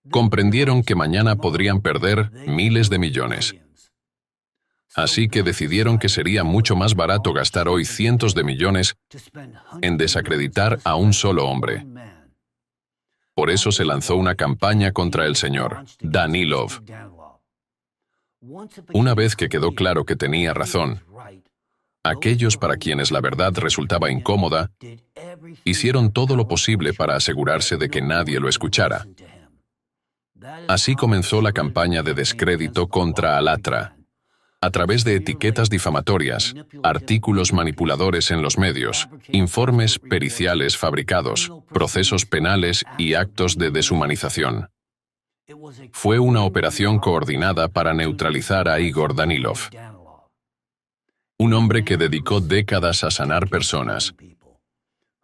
Speaker 1: Comprendieron que mañana podrían perder miles de millones. Así que decidieron que sería mucho más barato gastar hoy cientos de millones en desacreditar a un solo hombre. Por eso se lanzó una campaña contra el señor Danilov. Una vez que quedó claro que tenía razón, aquellos para quienes la verdad resultaba incómoda, hicieron todo lo posible para asegurarse de que nadie lo escuchara. Así comenzó la campaña de descrédito contra Alatra, a través de etiquetas difamatorias, artículos manipuladores en los medios, informes periciales fabricados, procesos penales y actos de deshumanización. Fue una operación coordinada para neutralizar a Igor Danilov, un hombre que dedicó décadas a sanar personas,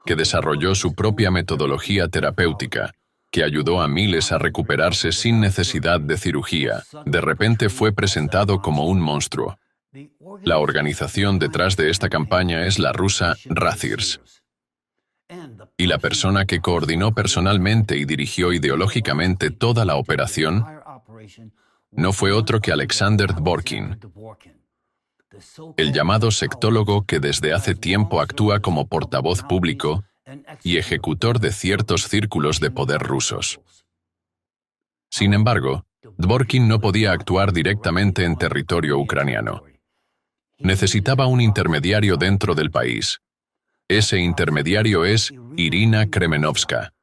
Speaker 1: que desarrolló su propia metodología terapéutica, que ayudó a miles a recuperarse sin necesidad de cirugía, de repente fue presentado como un monstruo. La organización detrás de esta campaña es la rusa Rathirs. Y la persona que coordinó personalmente y dirigió ideológicamente toda la operación no fue otro que Alexander Dvorkin, el llamado sectólogo que desde hace tiempo actúa como portavoz público y ejecutor de ciertos círculos de poder rusos. Sin embargo, Dvorkin no podía actuar directamente en territorio ucraniano. Necesitaba un intermediario dentro del país. Ese intermediario es Irina Kremenovska.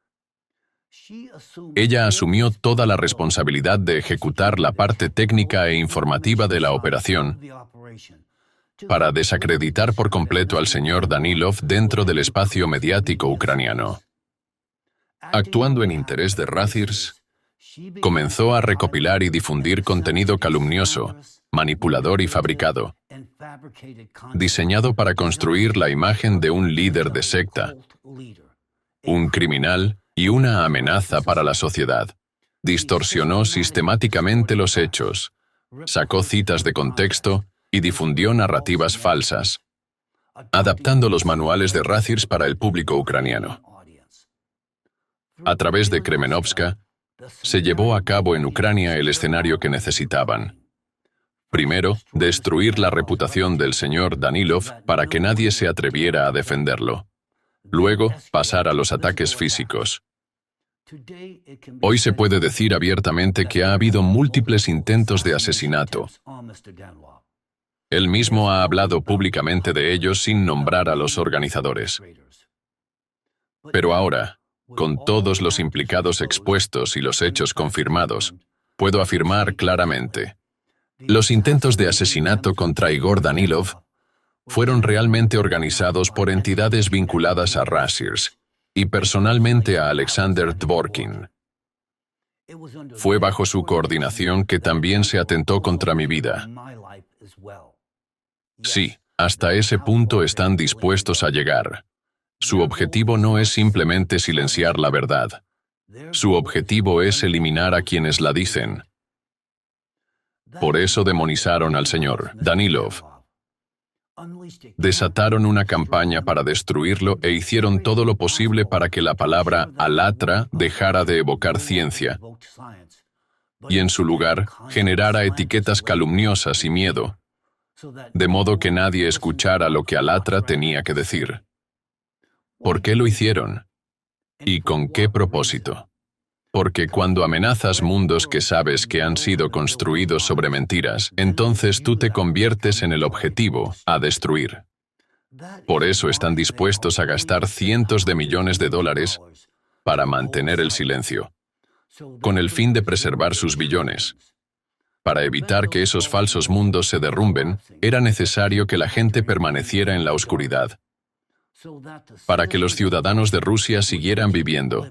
Speaker 1: Ella asumió toda la responsabilidad de ejecutar la parte técnica e informativa de la operación para desacreditar por completo al señor Danilov dentro del espacio mediático ucraniano. Actuando en interés de Rathirs, comenzó a recopilar y difundir contenido calumnioso, manipulador y fabricado, diseñado para construir la imagen de un líder de secta, un criminal y una amenaza para la sociedad. Distorsionó sistemáticamente los hechos, sacó citas de contexto y difundió narrativas falsas, adaptando los manuales de Rathirs para el público ucraniano. A través de Kremenovska, se llevó a cabo en Ucrania el escenario que necesitaban. Primero, destruir la reputación del señor Danilov para que nadie se atreviera a defenderlo. Luego, pasar a los ataques físicos. Hoy se puede decir abiertamente que ha habido múltiples intentos de asesinato. Él mismo ha hablado públicamente de ellos sin nombrar a los organizadores. Pero ahora, con todos los implicados expuestos y los hechos confirmados, puedo afirmar claramente: los intentos de asesinato contra Igor Danilov fueron realmente organizados por entidades vinculadas a Rathirs y personalmente a Alexander Dvorkin. Fue bajo su coordinación que también se atentó contra mi vida. Sí, hasta ese punto están dispuestos a llegar. Su objetivo no es simplemente silenciar la verdad. Su objetivo es eliminar a quienes la dicen. Por eso demonizaron al señor Danilov. Desataron una campaña para destruirlo e hicieron todo lo posible para que la palabra alatra dejara de evocar ciencia y en su lugar generara etiquetas calumniosas y miedo, de modo que nadie escuchara lo que alatra tenía que decir. ¿Por qué lo hicieron? ¿Y con qué propósito? Porque cuando amenazas mundos que sabes que han sido construidos sobre mentiras, entonces tú te conviertes en el objetivo a destruir. Por eso están dispuestos a gastar cientos de millones de dólares para mantener el silencio, con el fin de preservar sus billones. Para evitar que esos falsos mundos se derrumben, era necesario que la gente permaneciera en la oscuridad, para que los ciudadanos de Rusia siguieran viviendo,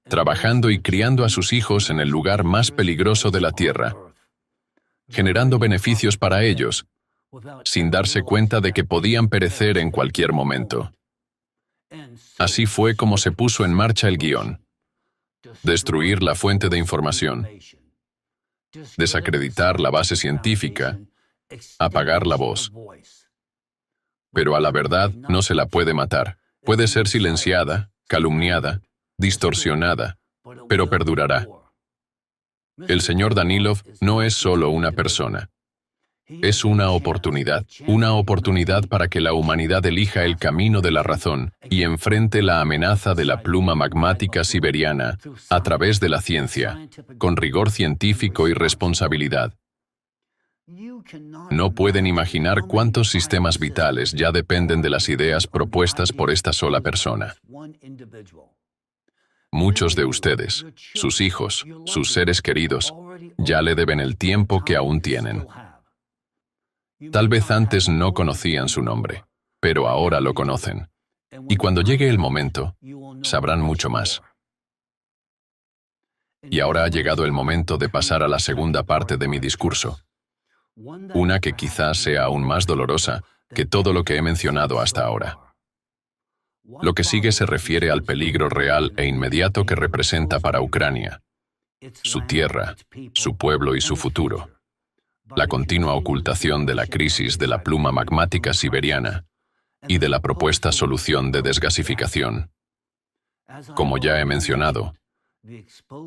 Speaker 1: trabajando y criando a sus hijos en el lugar más peligroso de la Tierra, generando beneficios para ellos, sin darse cuenta de que podían perecer en cualquier momento. Así fue como se puso en marcha el guión: destruir la fuente de información, desacreditar la base científica, apagar la voz. Pero a la verdad no se la puede matar. Puede ser silenciada, calumniada, distorsionada, pero perdurará. El señor Danilov no es solo una persona. Es una oportunidad para que la humanidad elija el camino de la razón y enfrente la amenaza de la pluma magmática siberiana a través de la ciencia, con rigor científico y responsabilidad. No pueden imaginar cuántos sistemas vitales ya dependen de las ideas propuestas por esta sola persona. Muchos de ustedes, sus hijos, sus seres queridos, ya le deben el tiempo que aún tienen. Tal vez antes no conocían su nombre, pero ahora lo conocen. Y cuando llegue el momento, sabrán mucho más. Y ahora ha llegado el momento de pasar a la segunda parte de mi discurso. Una que quizás sea aún más dolorosa que todo lo que he mencionado hasta ahora. Lo que sigue se refiere al peligro real e inmediato que representa para Ucrania, su tierra, su pueblo y su futuro. La continua ocultación de la crisis de la pluma magmática siberiana y de la propuesta solución de desgasificación. Como ya he mencionado,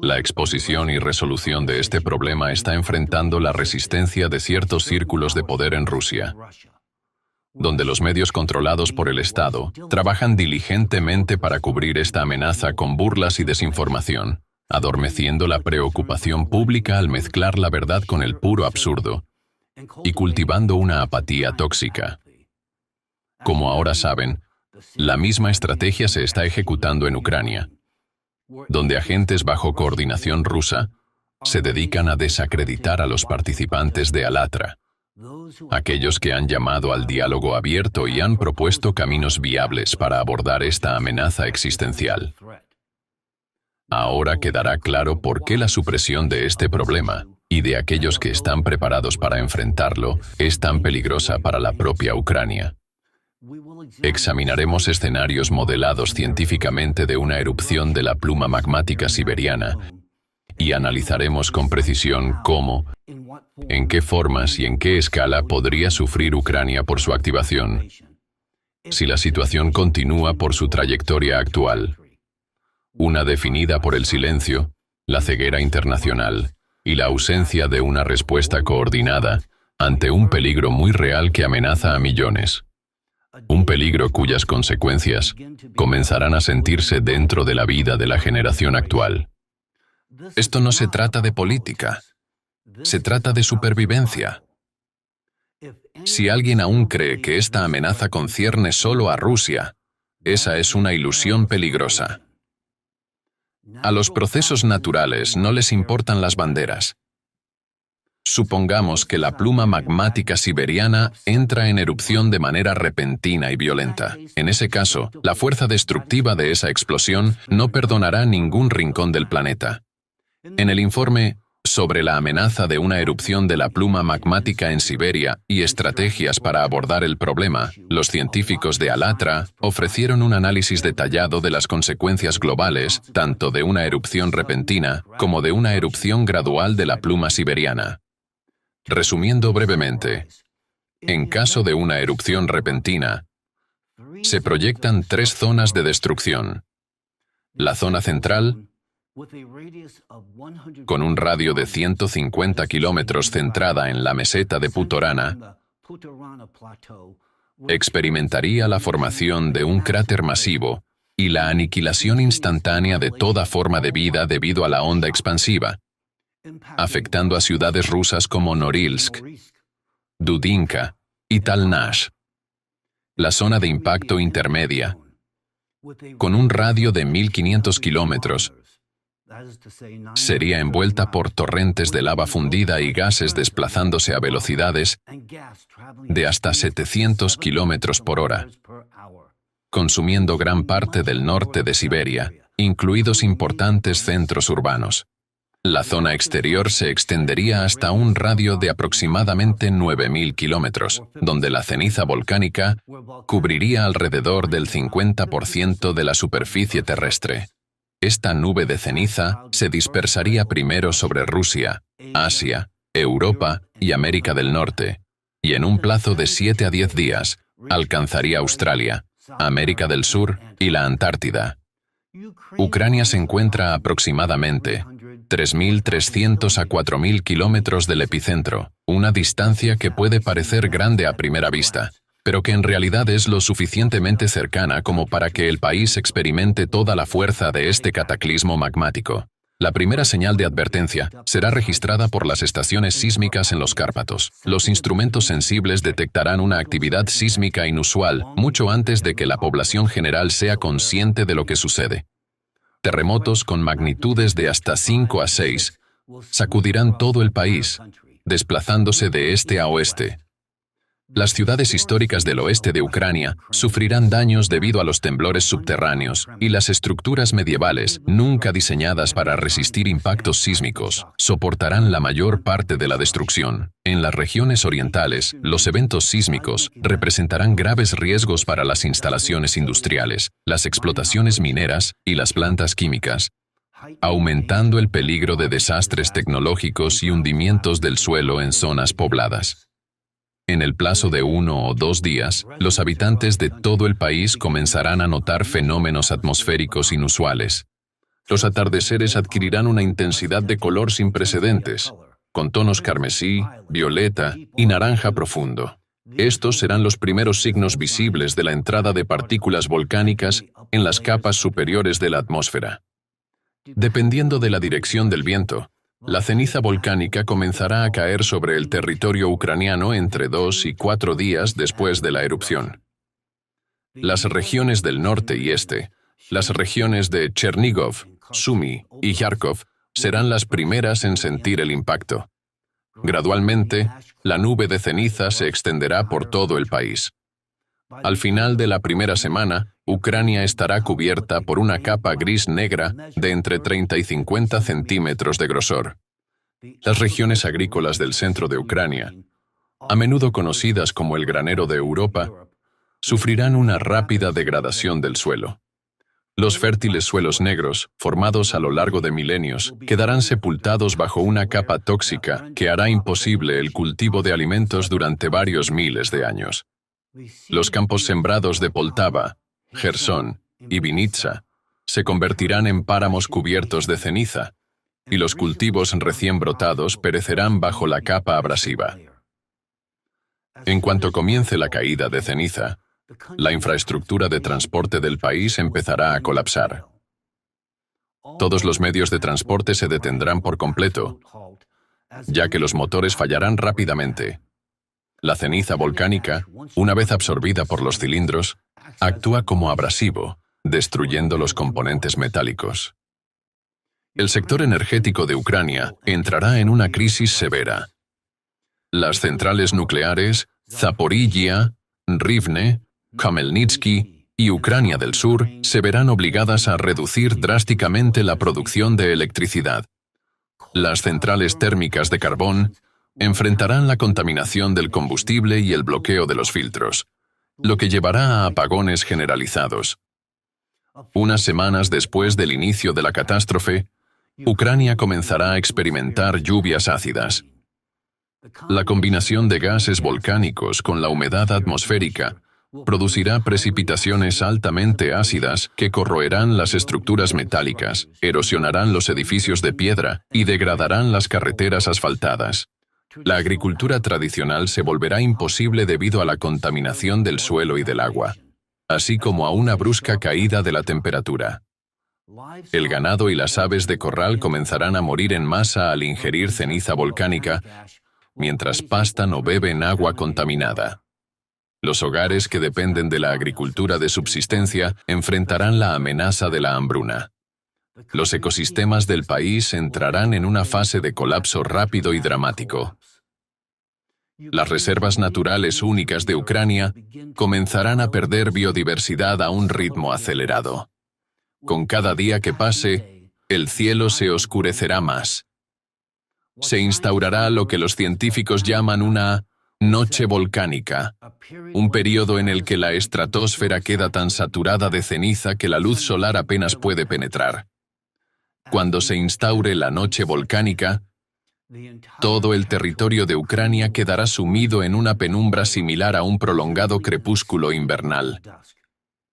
Speaker 1: la exposición y resolución de este problema está enfrentando la resistencia de ciertos círculos de poder en Rusia, donde los medios controlados por el Estado trabajan diligentemente para cubrir esta amenaza con burlas y desinformación, adormeciendo la preocupación pública al mezclar la verdad con el puro absurdo y cultivando una apatía tóxica. Como ahora saben, la misma estrategia se está ejecutando en Ucrania, donde agentes bajo coordinación rusa se dedican a desacreditar a los participantes de Alatra, aquellos que han llamado al diálogo abierto y han propuesto caminos viables para abordar esta amenaza existencial. Ahora quedará claro por qué la supresión de este problema y de aquellos que están preparados para enfrentarlo es tan peligrosa para la propia Ucrania. Examinaremos escenarios modelados científicamente de una erupción de la pluma magmática siberiana y analizaremos con precisión cómo, en qué formas y en qué escala podría sufrir Ucrania por su activación, si la situación continúa por su trayectoria actual, una definida por el silencio, la ceguera internacional y la ausencia de una respuesta coordinada ante un peligro muy real que amenaza a millones. Un peligro cuyas consecuencias comenzarán a sentirse dentro de la vida de la generación actual. Esto no se trata de política, se trata de supervivencia. Si alguien aún cree que esta amenaza concierne solo a Rusia, esa es una ilusión peligrosa. A los procesos naturales no les importan las banderas. Supongamos que la pluma magmática siberiana entra en erupción de manera repentina y violenta. En ese caso, la fuerza destructiva de esa explosión no perdonará ningún rincón del planeta. En el informe sobre la amenaza de una erupción de la pluma magmática en Siberia y estrategias para abordar el problema, los científicos de Alatra ofrecieron un análisis detallado de las consecuencias globales, tanto de una erupción repentina como de una erupción gradual de la pluma siberiana. Resumiendo brevemente, en caso de una erupción repentina, se proyectan 3 zonas de destrucción. La zona central, con un radio de 150 kilómetros centrada en la meseta de Putorana, experimentaría la formación de un cráter masivo y la aniquilación instantánea de toda forma de vida debido a la onda expansiva, afectando a ciudades rusas como Norilsk, Dudinka y Talnash. La zona de impacto intermedia, con un radio de 1.500 kilómetros, sería envuelta por torrentes de lava fundida y gases desplazándose a velocidades de hasta 700 kilómetros por hora, consumiendo gran parte del norte de Siberia, incluidos importantes centros urbanos. La zona exterior se extendería hasta un radio de aproximadamente 9.000 kilómetros, donde la ceniza volcánica cubriría alrededor del 50% de la superficie terrestre. Esta nube de ceniza se dispersaría primero sobre Rusia, Asia, Europa y América del Norte, y en un plazo de 7 a 10 días alcanzaría Australia, América del Sur y la Antártida. Ucrania se encuentra a aproximadamente 3.300 a 4.000 kilómetros del epicentro, una distancia que puede parecer grande a primera vista, pero que en realidad es lo suficientemente cercana como para que el país experimente toda la fuerza de este cataclismo magmático. La primera señal de advertencia será registrada por las estaciones sísmicas en los Cárpatos. Los instrumentos sensibles detectarán una actividad sísmica inusual mucho antes de que la población general sea consciente de lo que sucede. Terremotos con magnitudes de hasta 5 a 6 sacudirán todo el país, desplazándose de este a oeste. Las ciudades históricas del oeste de Ucrania sufrirán daños debido a los temblores subterráneos y las estructuras medievales, nunca diseñadas para resistir impactos sísmicos, soportarán la mayor parte de la destrucción. En las regiones orientales, los eventos sísmicos representarán graves riesgos para las instalaciones industriales, las explotaciones mineras y las plantas químicas, aumentando el peligro de desastres tecnológicos y hundimientos del suelo en zonas pobladas. En el plazo de 1 o 2 días, los habitantes de todo el país comenzarán a notar fenómenos atmosféricos inusuales. Los atardeceres adquirirán una intensidad de color sin precedentes, con tonos carmesí, violeta y naranja profundo. Estos serán los primeros signos visibles de la entrada de partículas volcánicas en las capas superiores de la atmósfera. Dependiendo de la dirección del viento, la ceniza volcánica comenzará a caer sobre el territorio ucraniano entre 2 y 4 días después de la erupción. Las regiones del norte y este, las regiones de Chernigov, Sumy y Kharkov, serán las primeras en sentir el impacto. Gradualmente, la nube de ceniza se extenderá por todo el país. Al final de la primera semana, Ucrania estará cubierta por una capa gris-negra de entre 30 y 50 centímetros de grosor. Las regiones agrícolas del centro de Ucrania, a menudo conocidas como el granero de Europa, sufrirán una rápida degradación del suelo. Los fértiles suelos negros, formados a lo largo de milenios, quedarán sepultados bajo una capa tóxica que hará imposible el cultivo de alimentos durante varios miles de años. Los campos sembrados de Poltava, Jersón y Vinitsa se convertirán en páramos cubiertos de ceniza, y los cultivos recién brotados perecerán bajo la capa abrasiva. En cuanto comience la caída de ceniza, la infraestructura de transporte del país empezará a colapsar. Todos los medios de transporte se detendrán por completo, ya que los motores fallarán rápidamente. La ceniza volcánica, una vez absorbida por los cilindros, actúa como abrasivo, destruyendo los componentes metálicos. El sector energético de Ucrania entrará en una crisis severa. Las centrales nucleares Zaporizhia, Rivne, Khmelnytsky y Ucrania del Sur se verán obligadas a reducir drásticamente la producción de electricidad. Las centrales térmicas de carbón enfrentarán la contaminación del combustible y el bloqueo de los filtros, lo que llevará a apagones generalizados. Unas semanas después del inicio de la catástrofe, Ucrania comenzará a experimentar lluvias ácidas. La combinación de gases volcánicos con la humedad atmosférica producirá precipitaciones altamente ácidas que corroerán las estructuras metálicas, erosionarán los edificios de piedra y degradarán las carreteras asfaltadas. La agricultura tradicional se volverá imposible debido a la contaminación del suelo y del agua, así como a una brusca caída de la temperatura. El ganado y las aves de corral comenzarán a morir en masa al ingerir ceniza volcánica, mientras pastan o beben agua contaminada. Los hogares que dependen de la agricultura de subsistencia enfrentarán la amenaza de la hambruna. Los ecosistemas del país entrarán en una fase de colapso rápido y dramático. Las reservas naturales únicas de Ucrania comenzarán a perder biodiversidad a un ritmo acelerado. Con cada día que pase, el cielo se oscurecerá más. Se instaurará lo que los científicos llaman una noche volcánica, un periodo en el que la estratosfera queda tan saturada de ceniza que la luz solar apenas puede penetrar. Cuando se instaure la noche volcánica, todo el territorio de Ucrania quedará sumido en una penumbra similar a un prolongado crepúsculo invernal.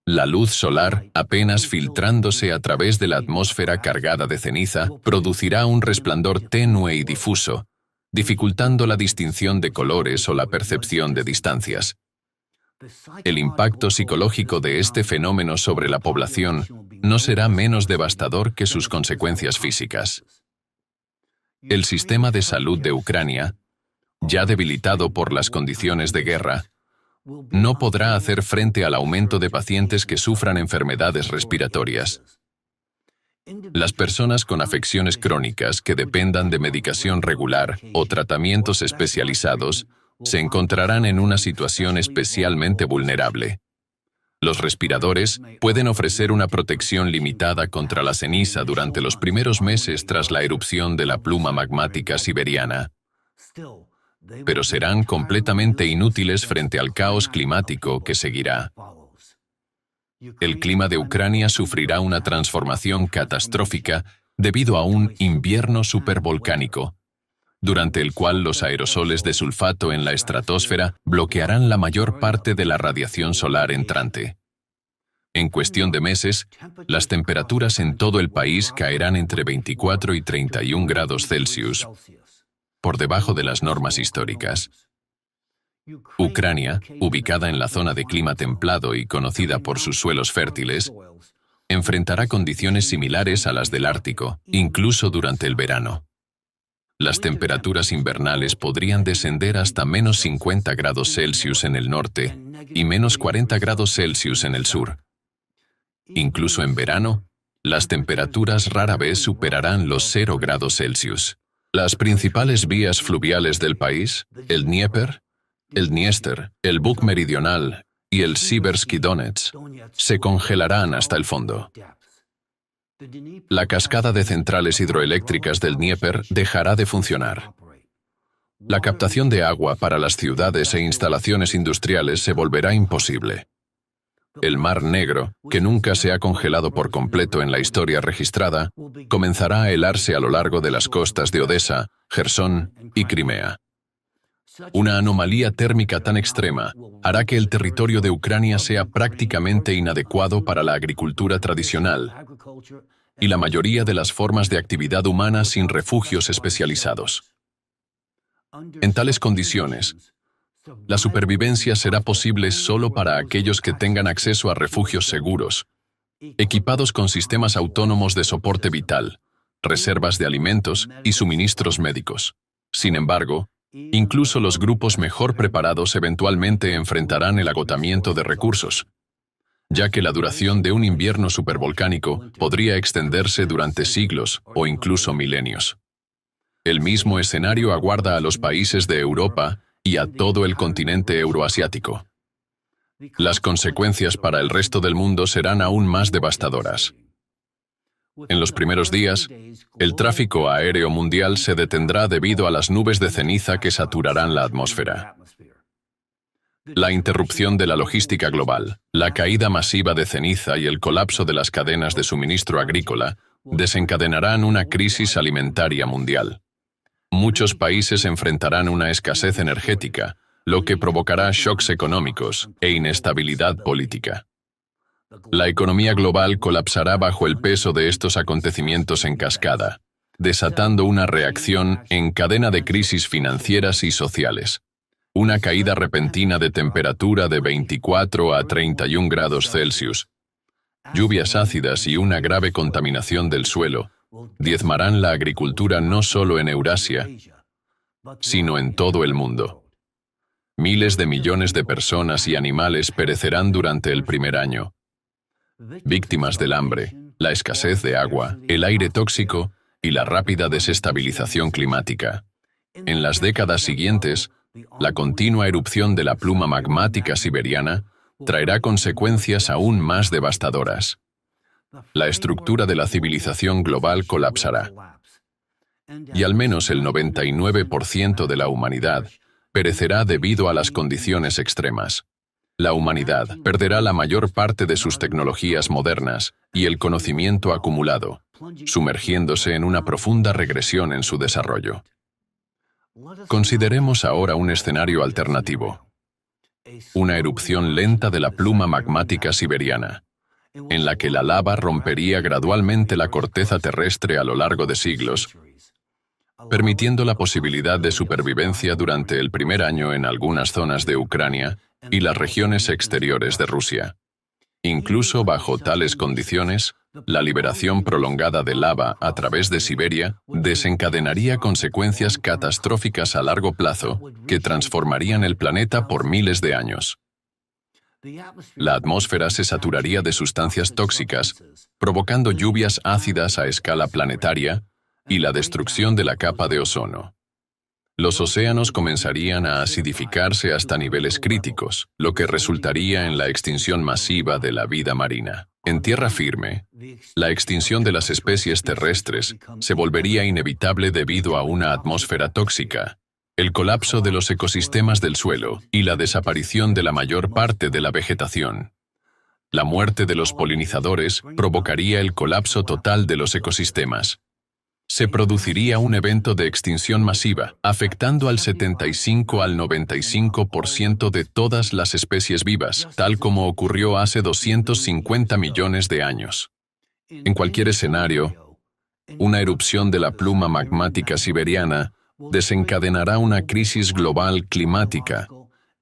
Speaker 1: La luz solar, apenas filtrándose a través de la atmósfera cargada de ceniza, producirá un resplandor tenue y difuso, dificultando la distinción de colores o la percepción de distancias. El impacto psicológico de este fenómeno sobre la población no será menos devastador que sus consecuencias físicas. El sistema de salud de Ucrania, ya debilitado por las condiciones de guerra, no podrá hacer frente al aumento de pacientes que sufran enfermedades respiratorias. Las personas con afecciones crónicas que dependan de medicación regular o tratamientos especializados se encontrarán en una situación especialmente vulnerable. Los respiradores pueden ofrecer una protección limitada contra la ceniza durante los primeros meses tras la erupción de la pluma magmática siberiana, pero serán completamente inútiles frente al caos climático que seguirá. El clima de Ucrania sufrirá una transformación catastrófica debido a un invierno supervolcánico, durante el cual los aerosoles de sulfato en la estratosfera bloquearán la mayor parte de la radiación solar entrante. En cuestión de meses, las temperaturas en todo el país caerán entre 24 y 31 grados Celsius, por debajo de las normas históricas. Ucrania, ubicada en la zona de clima templado y conocida por sus suelos fértiles, enfrentará condiciones similares a las del Ártico, incluso durante el verano. Las temperaturas invernales podrían descender hasta menos 50 grados Celsius en el norte y menos 40 grados Celsius en el sur. Incluso en verano, las temperaturas rara vez superarán los 0 grados Celsius. Las principales vías fluviales del país, el Dnieper, el Dniester, el Bug meridional y el Siversky Donets, se congelarán hasta el fondo. La cascada de centrales hidroeléctricas del Dnieper dejará de funcionar. La captación de agua para las ciudades e instalaciones industriales se volverá imposible. El Mar Negro, que nunca se ha congelado por completo en la historia registrada, comenzará a helarse a lo largo de las costas de Odessa, Jersón y Crimea. Una anomalía térmica tan extrema hará que el territorio de Ucrania sea prácticamente inadecuado para la agricultura tradicional y la mayoría de las formas de actividad humana sin refugios especializados. En tales condiciones, la supervivencia será posible solo para aquellos que tengan acceso a refugios seguros, equipados con sistemas autónomos de soporte vital, reservas de alimentos y suministros médicos. Sin embargo, incluso los grupos mejor preparados eventualmente enfrentarán el agotamiento de recursos, ya que la duración de un invierno supervolcánico podría extenderse durante siglos o incluso milenios. El mismo escenario aguarda a los países de Europa y a todo el continente euroasiático. Las consecuencias para el resto del mundo serán aún más devastadoras. En los primeros días, el tráfico aéreo mundial se detendrá debido a las nubes de ceniza que saturarán la atmósfera. La interrupción de la logística global, la caída masiva de ceniza y el colapso de las cadenas de suministro agrícola desencadenarán una crisis alimentaria mundial. Muchos países enfrentarán una escasez energética, lo que provocará shocks económicos e inestabilidad política. La economía global colapsará bajo el peso de estos acontecimientos en cascada, desatando una reacción en cadena de crisis financieras y sociales. Una caída repentina de temperatura de 24 a 31 grados Celsius, lluvias ácidas y una grave contaminación del suelo diezmarán la agricultura no solo en Eurasia, sino en todo el mundo. Miles de millones de personas y animales perecerán durante el primer año, víctimas del hambre, la escasez de agua, el aire tóxico y la rápida desestabilización climática. En las décadas siguientes, la continua erupción de la pluma magmática siberiana traerá consecuencias aún más devastadoras. La estructura de la civilización global colapsará, y al menos el 99% de la humanidad perecerá debido a las condiciones extremas. La humanidad perderá la mayor parte de sus tecnologías modernas y el conocimiento acumulado, sumergiéndose en una profunda regresión en su desarrollo. Consideremos ahora un escenario alternativo. Una erupción lenta de la pluma magmática siberiana, en la que la lava rompería gradualmente la corteza terrestre a lo largo de siglos, permitiendo la posibilidad de supervivencia durante el primer año en algunas zonas de Ucrania y las regiones exteriores de Rusia. Incluso bajo tales condiciones, la liberación prolongada de lava a través de Siberia desencadenaría consecuencias catastróficas a largo plazo que transformarían el planeta por miles de años. La atmósfera se saturaría de sustancias tóxicas, provocando lluvias ácidas a escala planetaria y la destrucción de la capa de ozono. Los océanos comenzarían a acidificarse hasta niveles críticos, lo que resultaría en la extinción masiva de la vida marina. En tierra firme, la extinción de las especies terrestres se volvería inevitable debido a una atmósfera tóxica, el colapso de los ecosistemas del suelo y la desaparición de la mayor parte de la vegetación. La muerte de los polinizadores provocaría el colapso total de los ecosistemas. Se produciría un evento de extinción masiva, afectando al 75 al 95% de todas las especies vivas, tal como ocurrió hace 250 millones de años. En cualquier escenario, una erupción de la pluma magmática siberiana desencadenará una crisis global climática,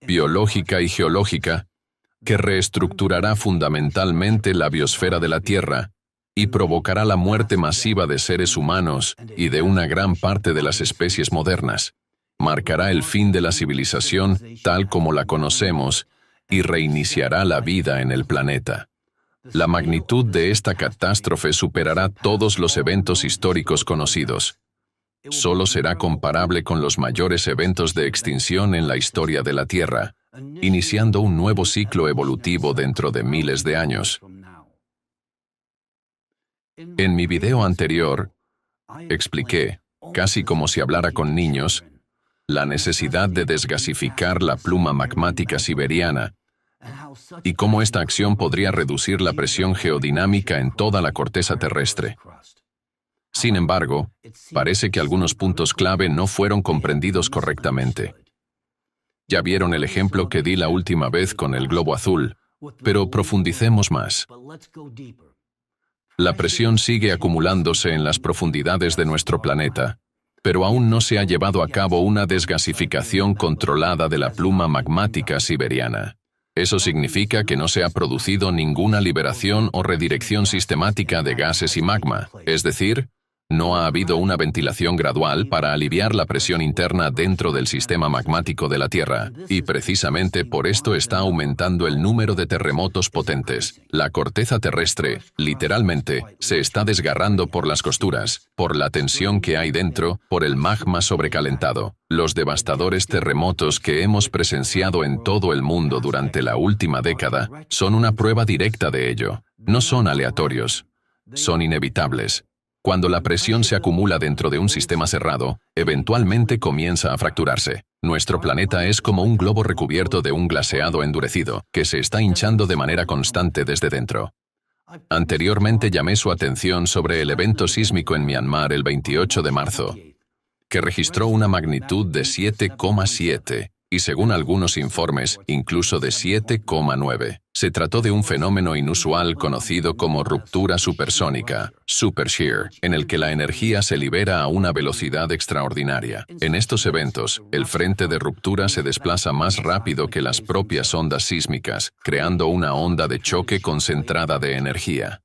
Speaker 1: biológica y geológica que reestructurará fundamentalmente la biosfera de la Tierra y provocará la muerte masiva de seres humanos y de una gran parte de las especies modernas. Marcará el fin de la civilización tal como la conocemos y reiniciará la vida en el planeta. La magnitud de esta catástrofe superará todos los eventos históricos conocidos. Solo será comparable con los mayores eventos de extinción en la historia de la Tierra, iniciando un nuevo ciclo evolutivo dentro de miles de años. En mi video anterior, expliqué, casi como si hablara con niños, la necesidad de desgasificar la pluma magmática siberiana y cómo esta acción podría reducir la presión geodinámica en toda la corteza terrestre. Sin embargo, parece que algunos puntos clave no fueron comprendidos correctamente. Ya vieron el ejemplo que di la última vez con el globo azul, pero profundicemos más. La presión sigue acumulándose en las profundidades de nuestro planeta, pero aún no se ha llevado a cabo una desgasificación controlada de la pluma magmática siberiana. Eso significa que no se ha producido ninguna liberación o redirección sistemática de gases y magma, es decir, no ha habido una ventilación gradual para aliviar la presión interna dentro del sistema magmático de la Tierra, y precisamente por esto está aumentando el número de terremotos potentes. La corteza terrestre, literalmente, se está desgarrando por las costuras, por la tensión que hay dentro, por el magma sobrecalentado. Los devastadores terremotos que hemos presenciado en todo el mundo durante la última década son una prueba directa de ello. No son aleatorios, son inevitables. Cuando la presión se acumula dentro de un sistema cerrado, eventualmente comienza a fracturarse. Nuestro planeta es como un globo recubierto de un glaseado endurecido, que se está hinchando de manera constante desde dentro. Anteriormente llamé su atención sobre el evento sísmico en Myanmar el 28 de marzo, que registró una magnitud de 7,7, y según algunos informes, incluso de 7,9. Se trató de un fenómeno inusual conocido como ruptura supersónica, supershear, en el que la energía se libera a una velocidad extraordinaria. En estos eventos, el frente de ruptura se desplaza más rápido que las propias ondas sísmicas, creando una onda de choque concentrada de energía.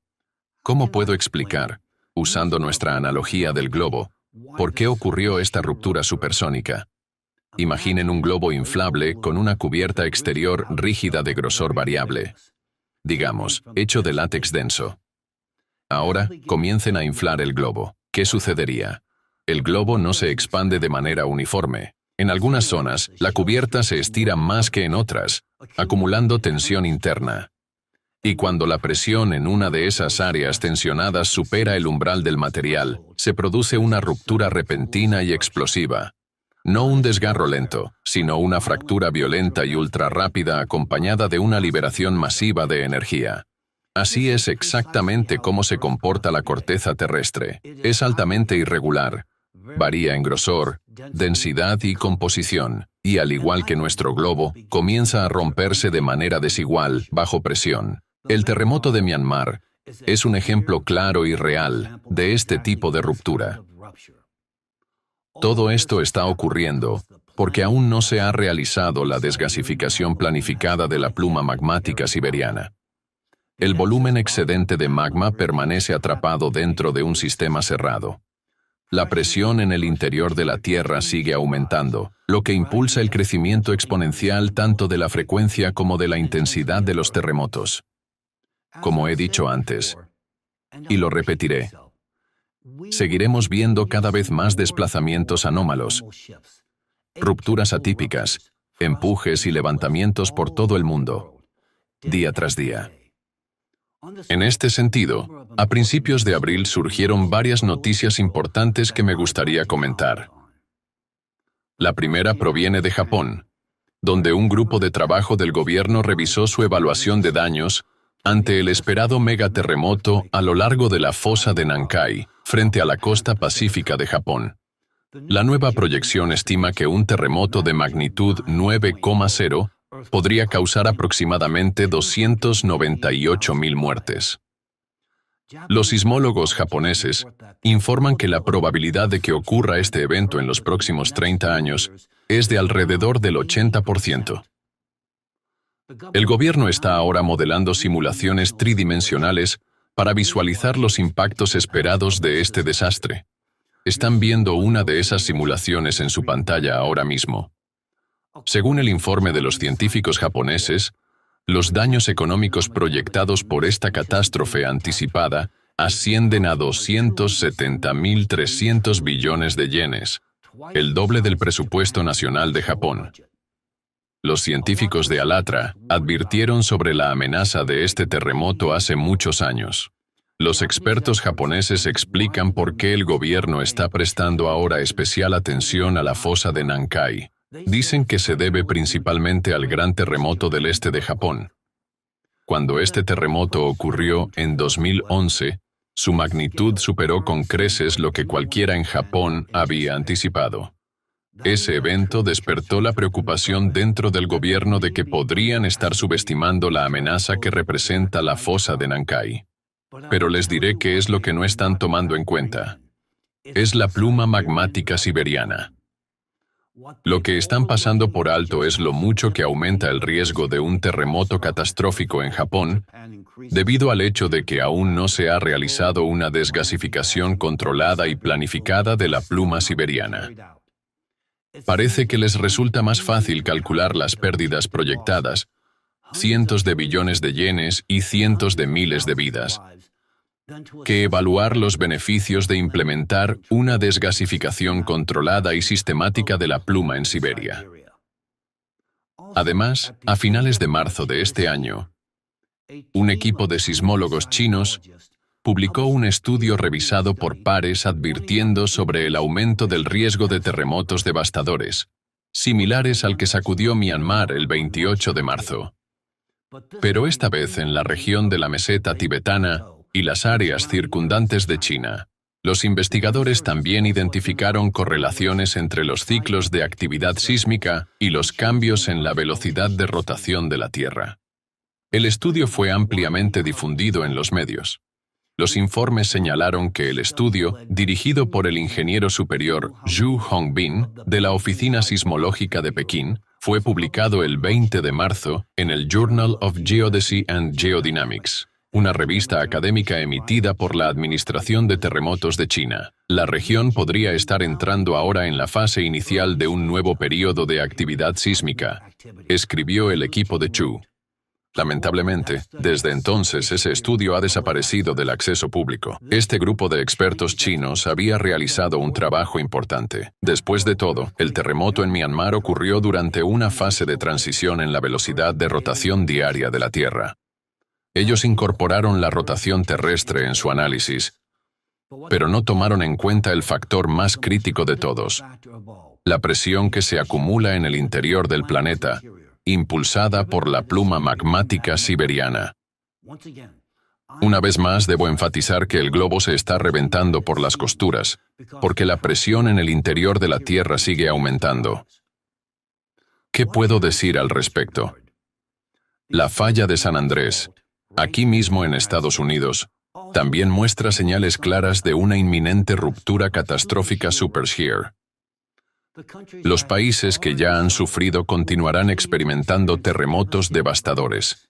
Speaker 1: ¿Cómo puedo explicar, usando nuestra analogía del globo, por qué ocurrió esta ruptura supersónica? Imaginen un globo inflable con una cubierta exterior rígida de grosor variable, digamos, hecho de látex denso. Ahora, comiencen a inflar el globo. ¿Qué sucedería? El globo no se expande de manera uniforme. En algunas zonas, la cubierta se estira más que en otras, acumulando tensión interna. Y cuando la presión en una de esas áreas tensionadas supera el umbral del material, se produce una ruptura repentina y explosiva. No un desgarro lento, sino una fractura violenta y ultrarrápida acompañada de una liberación masiva de energía. Así es exactamente cómo se comporta la corteza terrestre. Es altamente irregular, varía en grosor, densidad y composición, y al igual que nuestro globo, comienza a romperse de manera desigual, bajo presión. El terremoto de Myanmar es un ejemplo claro y real de este tipo de ruptura. Todo esto está ocurriendo porque aún no se ha realizado la desgasificación planificada de la pluma magmática siberiana. El volumen excedente de magma permanece atrapado dentro de un sistema cerrado. La presión en el interior de la Tierra sigue aumentando, lo que impulsa el crecimiento exponencial tanto de la frecuencia como de la intensidad de los terremotos. Como he dicho antes, y lo repetiré, seguiremos viendo cada vez más desplazamientos anómalos, rupturas atípicas, empujes y levantamientos por todo el mundo, día tras día. En este sentido, a principios de abril surgieron varias noticias importantes que me gustaría comentar. La primera proviene de Japón, donde un grupo de trabajo del gobierno revisó su evaluación de daños ante el esperado megaterremoto a lo largo de la fosa de Nankai, frente a la costa pacífica de Japón. La nueva proyección estima que un terremoto de magnitud 9,0 podría causar aproximadamente 298.000 muertes. Los sismólogos japoneses informan que la probabilidad de que ocurra este evento en los próximos 30 años es de alrededor del 80%. El gobierno está ahora modelando simulaciones tridimensionales para visualizar los impactos esperados de este desastre. Están viendo una de esas simulaciones en su pantalla ahora mismo. Según el informe de los científicos japoneses, los daños económicos proyectados por esta catástrofe anticipada ascienden a 270.300 billones de yenes, el doble del presupuesto nacional de Japón. Los científicos de ALLATRA advirtieron sobre la amenaza de este terremoto hace muchos años. Los expertos japoneses explican por qué el gobierno está prestando ahora especial atención a la fosa de Nankai. Dicen que se debe principalmente al gran terremoto del este de Japón. Cuando este terremoto ocurrió en 2011, su magnitud superó con creces lo que cualquiera en Japón había anticipado. Ese evento despertó la preocupación dentro del gobierno de que podrían estar subestimando la amenaza que representa la fosa de Nankai. Pero les diré qué es lo que no están tomando en cuenta. Es la pluma magmática siberiana. Lo que están pasando por alto es lo mucho que aumenta el riesgo de un terremoto catastrófico en Japón, debido al hecho de que aún no se ha realizado una desgasificación controlada y planificada de la pluma siberiana. Parece que les resulta más fácil calcular las pérdidas proyectadas, cientos de billones de yenes y cientos de miles de vidas, que evaluar los beneficios de implementar una desgasificación controlada y sistemática de la pluma en Siberia. Además, a finales de marzo de este año, un equipo de sismólogos chinos publicó un estudio revisado por pares advirtiendo sobre el aumento del riesgo de terremotos devastadores, similares al que sacudió Myanmar el 28 de marzo. Pero esta vez en la región de la meseta tibetana y las áreas circundantes de China. Los investigadores también identificaron correlaciones entre los ciclos de actividad sísmica y los cambios en la velocidad de rotación de la Tierra. El estudio fue ampliamente difundido en los medios. Los informes señalaron que el estudio, dirigido por el ingeniero superior Zhu Hongbin, de la Oficina Sismológica de Pekín, fue publicado el 20 de marzo en el Journal of Geodesy and Geodynamics, una revista académica emitida por la Administración de Terremotos de China. La región podría estar entrando ahora en la fase inicial de un nuevo período de actividad sísmica, escribió el equipo de Zhu. Lamentablemente, desde entonces ese estudio ha desaparecido del acceso público. Este grupo de expertos chinos había realizado un trabajo importante. Después de todo, el terremoto en Myanmar ocurrió durante una fase de transición en la velocidad de rotación diaria de la Tierra. Ellos incorporaron la rotación terrestre en su análisis, pero no tomaron en cuenta el factor más crítico de todos, la presión que se acumula en el interior del planeta, impulsada por la pluma magmática siberiana. Una vez más, debo enfatizar que el globo se está reventando por las costuras, porque la presión en el interior de la Tierra sigue aumentando. ¿Qué puedo decir al respecto? La falla de San Andrés, aquí mismo en Estados Unidos, también muestra señales claras de una inminente ruptura catastrófica supershear. Los países que ya han sufrido continuarán experimentando terremotos devastadores.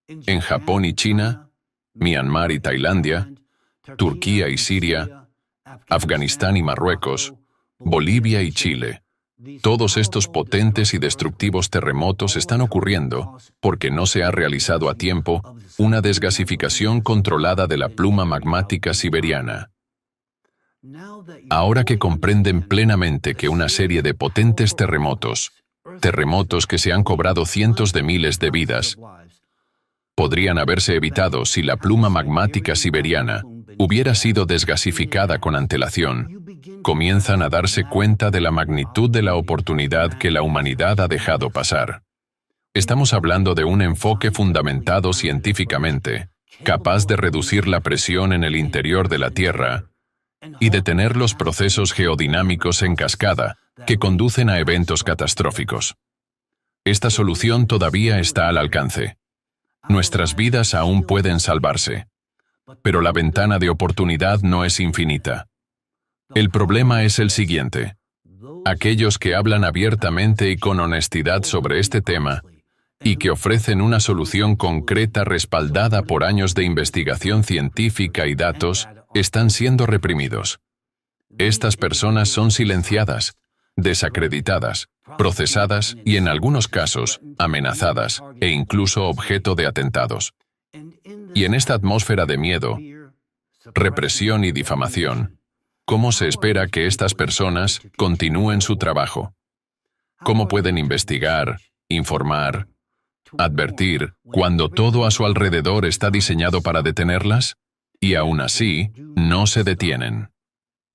Speaker 1: En Japón y China, Myanmar y Tailandia, Turquía y Siria, Afganistán y Marruecos, Bolivia y Chile. Todos estos potentes y destructivos terremotos están ocurriendo porque no se ha realizado a tiempo una desgasificación controlada de la pluma magmática siberiana. Ahora que comprenden plenamente que una serie de potentes terremotos que se han cobrado cientos de miles de vidas, podrían haberse evitado si la pluma magmática siberiana hubiera sido desgasificada con antelación, comienzan a darse cuenta de la magnitud de la oportunidad que la humanidad ha dejado pasar. Estamos hablando de un enfoque fundamentado científicamente, capaz de reducir la presión en el interior de la Tierra y detener los procesos geodinámicos en cascada que conducen a eventos catastróficos. Esta solución todavía está al alcance. Nuestras vidas aún pueden salvarse, pero la ventana de oportunidad no es infinita. El problema es el siguiente. Aquellos que hablan abiertamente y con honestidad sobre este tema y que ofrecen una solución concreta respaldada por años de investigación científica y datos, están siendo reprimidos. Estas personas son silenciadas, desacreditadas, procesadas y, en algunos casos, amenazadas e incluso objeto de atentados. Y en esta atmósfera de miedo, represión y difamación, ¿cómo se espera que estas personas continúen su trabajo? ¿Cómo pueden investigar, informar, advertir, cuando todo a su alrededor está diseñado para detenerlas? Y aún así, no se detienen.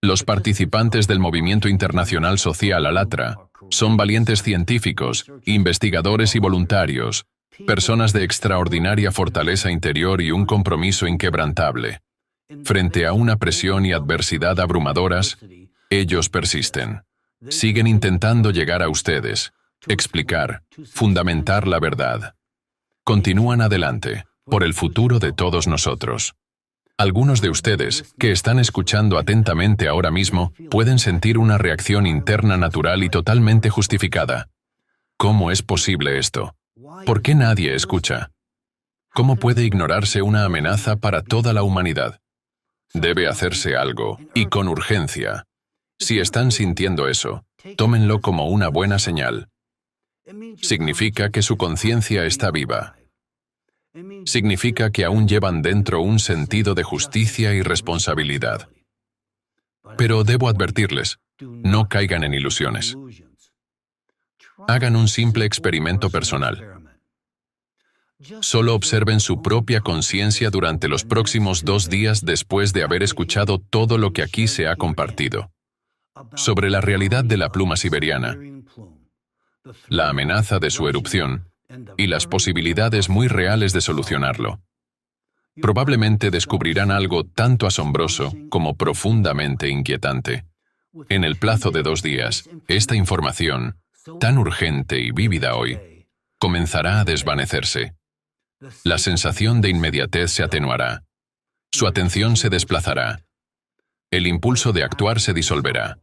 Speaker 1: Los participantes del movimiento internacional social ALLATRA son valientes científicos, investigadores y voluntarios, personas de extraordinaria fortaleza interior y un compromiso inquebrantable. Frente a una presión y adversidad abrumadoras, ellos persisten. Siguen intentando llegar a ustedes, explicar, fundamentar la verdad. Continúan adelante, por el futuro de todos nosotros. Algunos de ustedes, que están escuchando atentamente ahora mismo, pueden sentir una reacción interna natural y totalmente justificada. ¿Cómo es posible esto? ¿Por qué nadie escucha? ¿Cómo puede ignorarse una amenaza para toda la humanidad? Debe hacerse algo, y con urgencia. Si están sintiendo eso, tómenlo como una buena señal. Significa que su conciencia está viva. Significa que aún llevan dentro un sentido de justicia y responsabilidad. Pero debo advertirles, no caigan en ilusiones. Hagan un simple experimento personal. Solo observen su propia conciencia durante los próximos 2 días después de haber escuchado todo lo que aquí se ha compartido. Sobre la realidad de la pluma siberiana, la amenaza de su erupción y las posibilidades muy reales de solucionarlo. Probablemente descubrirán algo tanto asombroso como profundamente inquietante. En el plazo de 2 días, esta información, tan urgente y vívida hoy, comenzará a desvanecerse. La sensación de inmediatez se atenuará. Su atención se desplazará. El impulso de actuar se disolverá.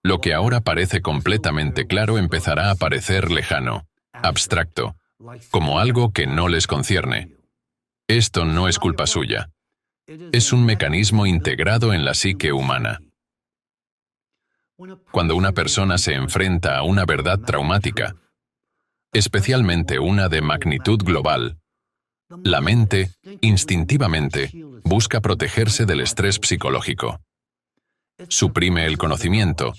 Speaker 1: Lo que ahora parece completamente claro empezará a parecer lejano, abstracto, como algo que no les concierne. Esto no es culpa suya. Es un mecanismo integrado en la psique humana. Cuando una persona se enfrenta a una verdad traumática, especialmente una de magnitud global, la mente, instintivamente, busca protegerse del estrés psicológico. Suprime el conocimiento,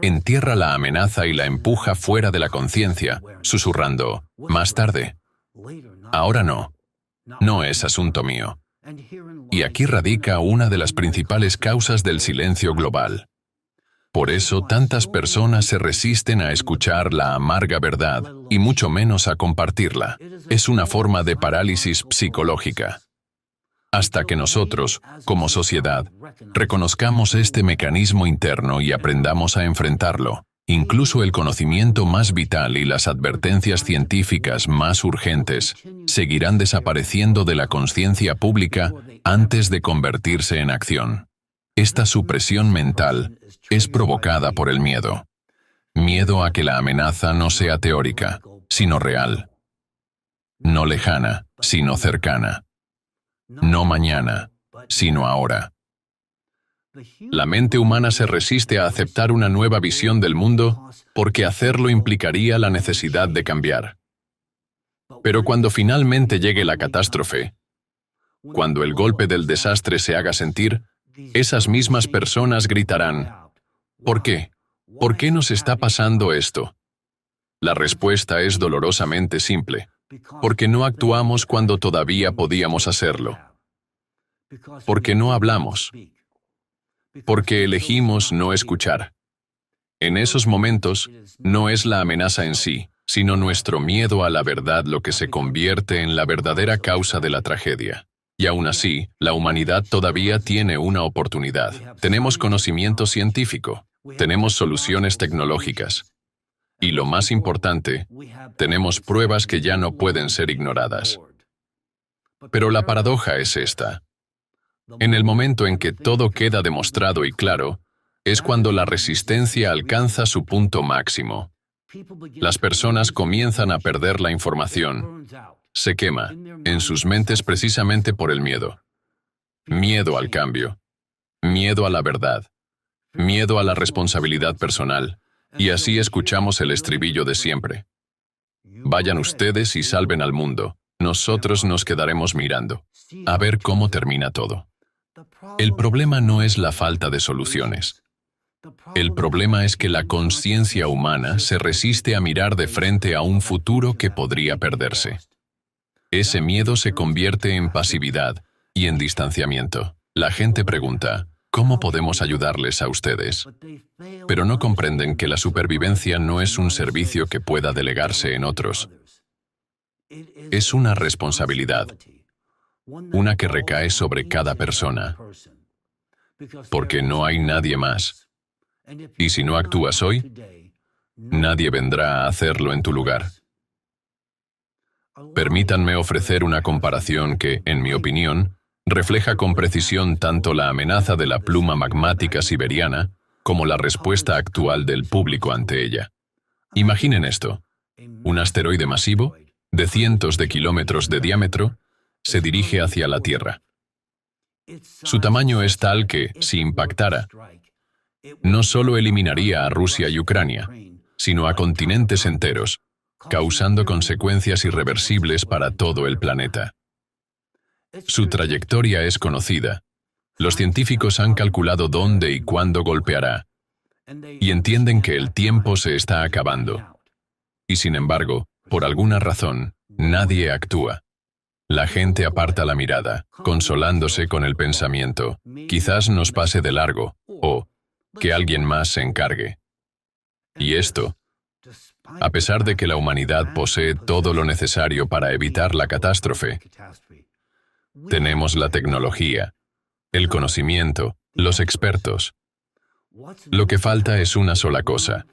Speaker 1: entierra la amenaza y la empuja fuera de la conciencia, susurrando, más tarde. Ahora no. No es asunto mío. Y aquí radica una de las principales causas del silencio global. Por eso tantas personas se resisten a escuchar la amarga verdad, y mucho menos a compartirla. Es una forma de parálisis psicológica. Hasta que nosotros, como sociedad, reconozcamos este mecanismo interno y aprendamos a enfrentarlo, incluso el conocimiento más vital y las advertencias científicas más urgentes seguirán desapareciendo de la conciencia pública antes de convertirse en acción. Esta supresión mental es provocada por el miedo. Miedo a que la amenaza no sea teórica, sino real. No lejana, sino cercana. No mañana, sino ahora. La mente humana se resiste a aceptar una nueva visión del mundo porque hacerlo implicaría la necesidad de cambiar. Pero cuando finalmente llegue la catástrofe, cuando el golpe del desastre se haga sentir, Esas mismas personas gritarán, ¿por qué? ¿Por qué nos está pasando esto? La respuesta es dolorosamente simple, porque no actuamos cuando todavía podíamos hacerlo, porque no hablamos, porque elegimos no escuchar. En esos momentos, no es la amenaza en sí, sino nuestro miedo a la verdad lo que se convierte en la verdadera causa de la tragedia. Y aún así, la humanidad todavía tiene una oportunidad. Tenemos conocimiento científico, tenemos soluciones tecnológicas. Y lo más importante, tenemos pruebas que ya no pueden ser ignoradas. Pero la paradoja es esta. En el momento en que todo queda demostrado y claro, es cuando la resistencia alcanza su punto máximo. Las personas comienzan a perder la información. Se quema en sus mentes precisamente por el miedo. Miedo al cambio. Miedo a la verdad. Miedo a la responsabilidad personal. Y así escuchamos el estribillo de siempre. Vayan ustedes y salven al mundo. Nosotros nos quedaremos mirando. A ver cómo termina todo. El problema no es la falta de soluciones. El problema es que la conciencia humana se resiste a mirar de frente a un futuro que podría perderse. Ese miedo se convierte en pasividad y en distanciamiento. La gente pregunta, ¿cómo podemos ayudarles a ustedes? Pero no comprenden que la supervivencia no es un servicio que pueda delegarse en otros. Es una responsabilidad, una que recae sobre cada persona, porque no hay nadie más. Y si no actúas hoy, nadie vendrá a hacerlo en tu lugar. Permítanme ofrecer una comparación que, en mi opinión, refleja con precisión tanto la amenaza de la pluma magmática siberiana como la respuesta actual del público ante ella. Imaginen esto. Un asteroide masivo, de cientos de kilómetros de diámetro, se dirige hacia la Tierra. Su tamaño es tal que, si impactara, no solo eliminaría a Rusia y Ucrania, sino a continentes enteros, causando consecuencias irreversibles para todo el planeta. Su trayectoria es conocida. Los científicos han calculado dónde y cuándo golpeará, y entienden que el tiempo se está acabando. Y sin embargo, por alguna razón, nadie actúa. La gente aparta la mirada, consolándose con el pensamiento, quizás nos pase de largo, o que alguien más se encargue. Y esto, a pesar de que la humanidad posee todo lo necesario para evitar la catástrofe, tenemos la tecnología, el conocimiento, los expertos. Lo que falta es una sola cosa,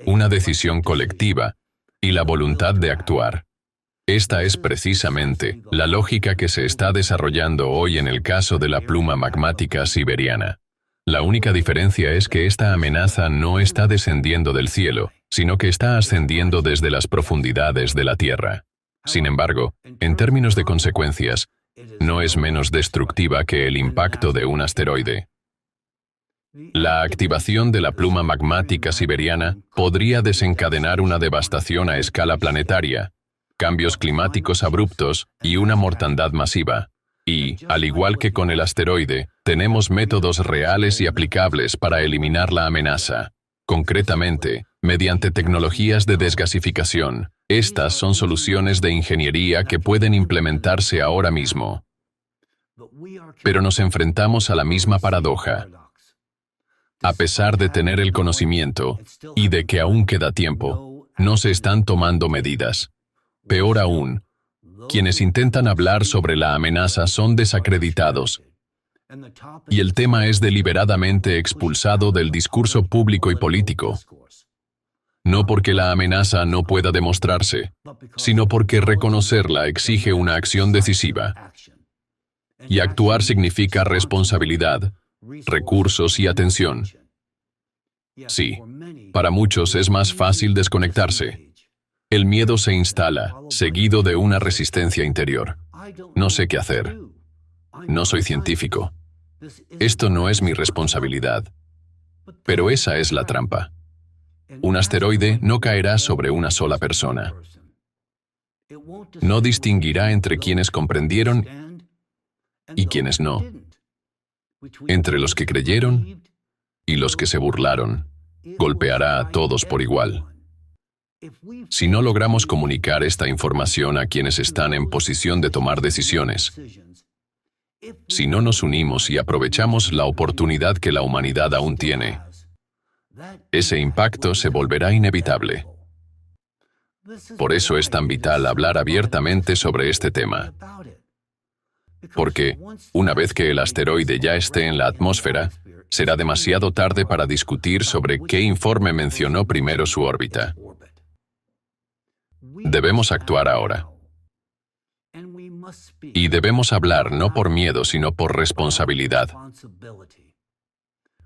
Speaker 1: una decisión colectiva y la voluntad de actuar. Esta es precisamente la lógica que se está desarrollando hoy en el caso de la pluma magmática siberiana. La única diferencia es que esta amenaza no está descendiendo del cielo, sino que está ascendiendo desde las profundidades de la Tierra. Sin embargo, en términos de consecuencias, no es menos destructiva que el impacto de un asteroide. La activación de la pluma magmática siberiana podría desencadenar una devastación a escala planetaria, cambios climáticos abruptos y una mortandad masiva. Y, al igual que con el asteroide, tenemos métodos reales y aplicables para eliminar la amenaza. Concretamente, mediante tecnologías de desgasificación. Estas son soluciones de ingeniería que pueden implementarse ahora mismo. Pero nos enfrentamos a la misma paradoja. A pesar de tener el conocimiento, y de que aún queda tiempo, no se están tomando medidas. Peor aún, quienes intentan hablar sobre la amenaza son desacreditados, y el tema es deliberadamente expulsado del discurso público y político. No porque la amenaza no pueda demostrarse, sino porque reconocerla exige una acción decisiva. Y actuar significa responsabilidad, recursos y atención. Sí, para muchos es más fácil desconectarse. El miedo se instala, seguido de una resistencia interior. No sé qué hacer. No soy científico. Esto no es mi responsabilidad. Pero esa es la trampa. Un asteroide no caerá sobre una sola persona. No distinguirá entre quienes comprendieron y quienes no. entre los que creyeron y los que se burlaron. Golpeará a todos por igual. Si no logramos comunicar esta información a quienes están en posición de tomar decisiones, si no nos unimos y aprovechamos la oportunidad que la humanidad aún tiene, ese impacto se volverá inevitable. Por eso es tan vital hablar abiertamente sobre este tema. Porque, una vez que el asteroide ya esté en la atmósfera, será demasiado tarde para discutir sobre qué informe mencionó primero su órbita. Debemos actuar ahora. Y debemos hablar no por miedo, sino por responsabilidad.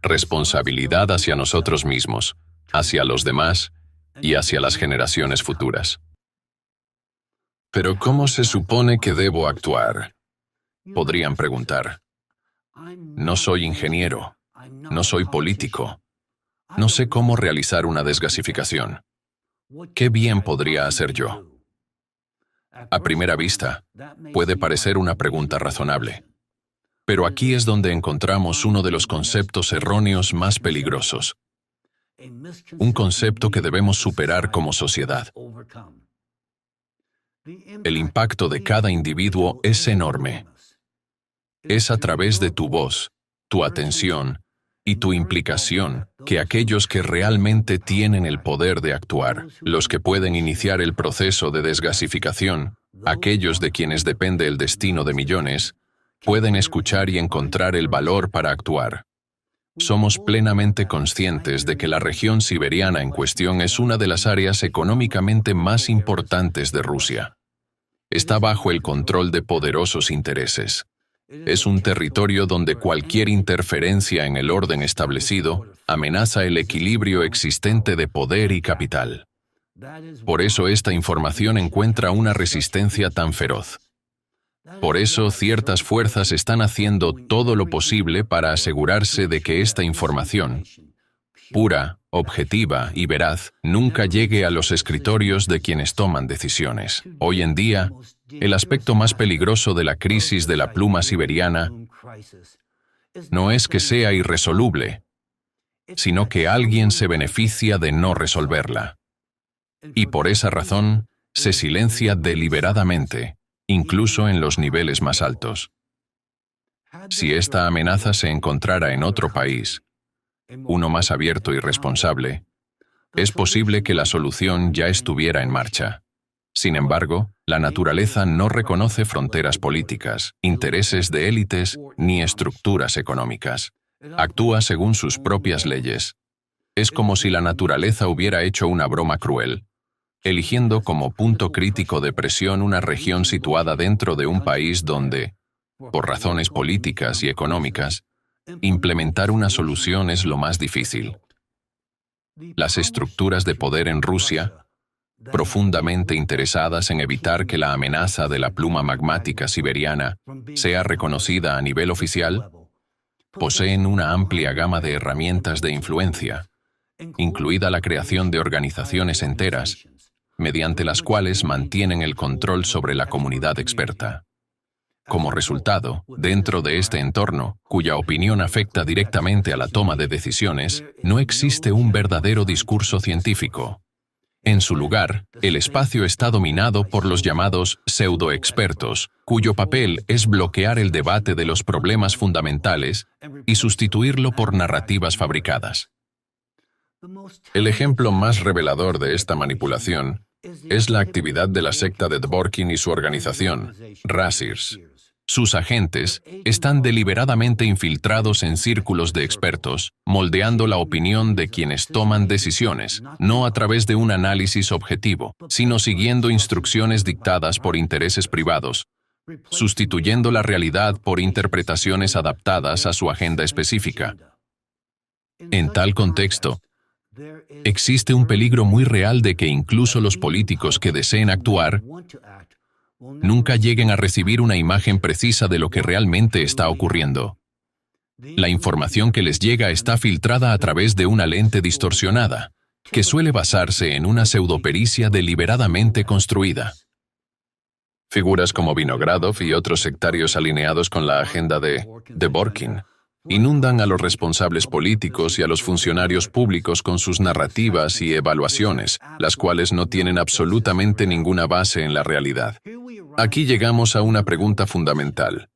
Speaker 1: Responsabilidad hacia nosotros mismos, hacia los demás y hacia las generaciones futuras. Pero ¿cómo se supone que debo actuar? Podrían preguntar. No soy ingeniero, no soy político, no sé cómo realizar una desgasificación. ¿Qué bien podría hacer yo? A primera vista, puede parecer una pregunta razonable. Pero aquí es donde encontramos uno de los conceptos erróneos más peligrosos. Un concepto que debemos superar como sociedad. El impacto de cada individuo es enorme. Es a través de tu voz, tu atención y tu implicación que aquellos que realmente tienen el poder de actuar, los que pueden iniciar el proceso de desgasificación, aquellos de quienes depende el destino de millones, pueden escuchar y encontrar el valor para actuar. Somos plenamente conscientes de que la región siberiana en cuestión es una de las áreas económicamente más importantes de Rusia. Está bajo el control de poderosos intereses. Es un territorio donde cualquier interferencia en el orden establecido amenaza el equilibrio existente de poder y capital. Por eso esta información encuentra una resistencia tan feroz. Por eso ciertas fuerzas están haciendo todo lo posible para asegurarse de que esta información, pura, objetiva y veraz, nunca llegue a los escritorios de quienes toman decisiones. Hoy en día, el aspecto más peligroso de la crisis de la pluma siberiana no es que sea irresoluble, sino que alguien se beneficia de no resolverla. Y por esa razón, se silencia deliberadamente, incluso en los niveles más altos. Si esta amenaza se encontrara en otro país, uno más abierto y responsable, es posible que la solución ya estuviera en marcha. Sin embargo, la naturaleza no reconoce fronteras políticas, intereses de élites ni estructuras económicas. Actúa según sus propias leyes. Es como si la naturaleza hubiera hecho una broma cruel, eligiendo como punto crítico de presión una región situada dentro de un país donde, por razones políticas y económicas, implementar una solución es lo más difícil. Las estructuras de poder en Rusia, profundamente interesadas en evitar que la amenaza de la pluma magmática siberiana sea reconocida a nivel oficial, poseen una amplia gama de herramientas de influencia, incluida la creación de organizaciones enteras, mediante las cuales mantienen el control sobre la comunidad experta. Como resultado, dentro de este entorno, cuya opinión afecta directamente a la toma de decisiones, no existe un verdadero discurso científico. En su lugar, el espacio está dominado por los llamados pseudoexpertos, cuyo papel es bloquear el debate de los problemas fundamentales y sustituirlo por narrativas fabricadas. El ejemplo más revelador de esta manipulación es la actividad de la secta de Dvorkin y su organización, Razirs. Sus agentes están deliberadamente infiltrados en círculos de expertos, moldeando la opinión de quienes toman decisiones, no a través de un análisis objetivo, sino siguiendo instrucciones dictadas por intereses privados, sustituyendo la realidad por interpretaciones adaptadas a su agenda específica. En tal contexto, existe un peligro muy real de que incluso los políticos que deseen actuar nunca lleguen a recibir una imagen precisa de lo que realmente está ocurriendo. La información que les llega está filtrada a través de una lente distorsionada, que suele basarse en una pseudopericia deliberadamente construida. Figuras como Vinogradov y otros sectarios alineados con la agenda de Dvorkin Inundan a los responsables políticos y a los funcionarios públicos con sus narrativas y evaluaciones, las cuales no tienen absolutamente ninguna base en la realidad. Aquí llegamos a una pregunta fundamental.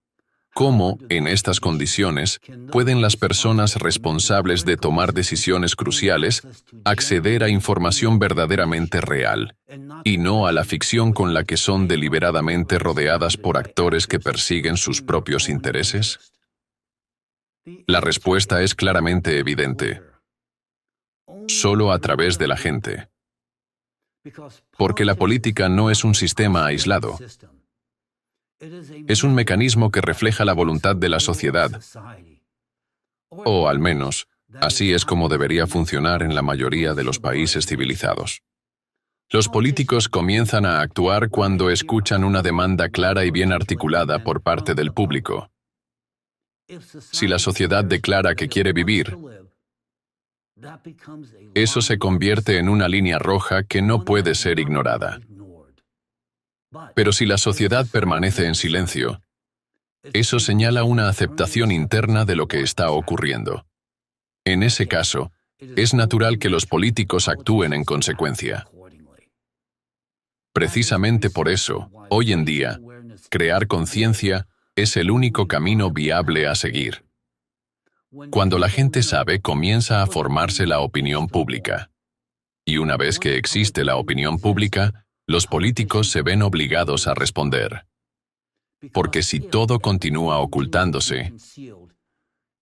Speaker 1: ¿Cómo, en estas condiciones, pueden las personas responsables de tomar decisiones cruciales acceder a información verdaderamente real, y no a la ficción con la que son deliberadamente rodeadas por actores que persiguen sus propios intereses? La respuesta es claramente evidente. Solo a través de la gente. Porque la política no es un sistema aislado. Es un mecanismo que refleja la voluntad de la sociedad. O al menos, así es como debería funcionar en la mayoría de los países civilizados. Los políticos comienzan a actuar cuando escuchan una demanda clara y bien articulada por parte del público. Si la sociedad declara que quiere vivir, eso se convierte en una línea roja que no puede ser ignorada. Pero si la sociedad permanece en silencio, eso señala una aceptación interna de lo que está ocurriendo. En ese caso, es natural que los políticos actúen en consecuencia. Precisamente por eso, hoy en día, crear conciencia es el único camino viable a seguir. Cuando la gente sabe, comienza a formarse la opinión pública. Y una vez que existe la opinión pública, los políticos se ven obligados a responder. Porque si todo continúa ocultándose,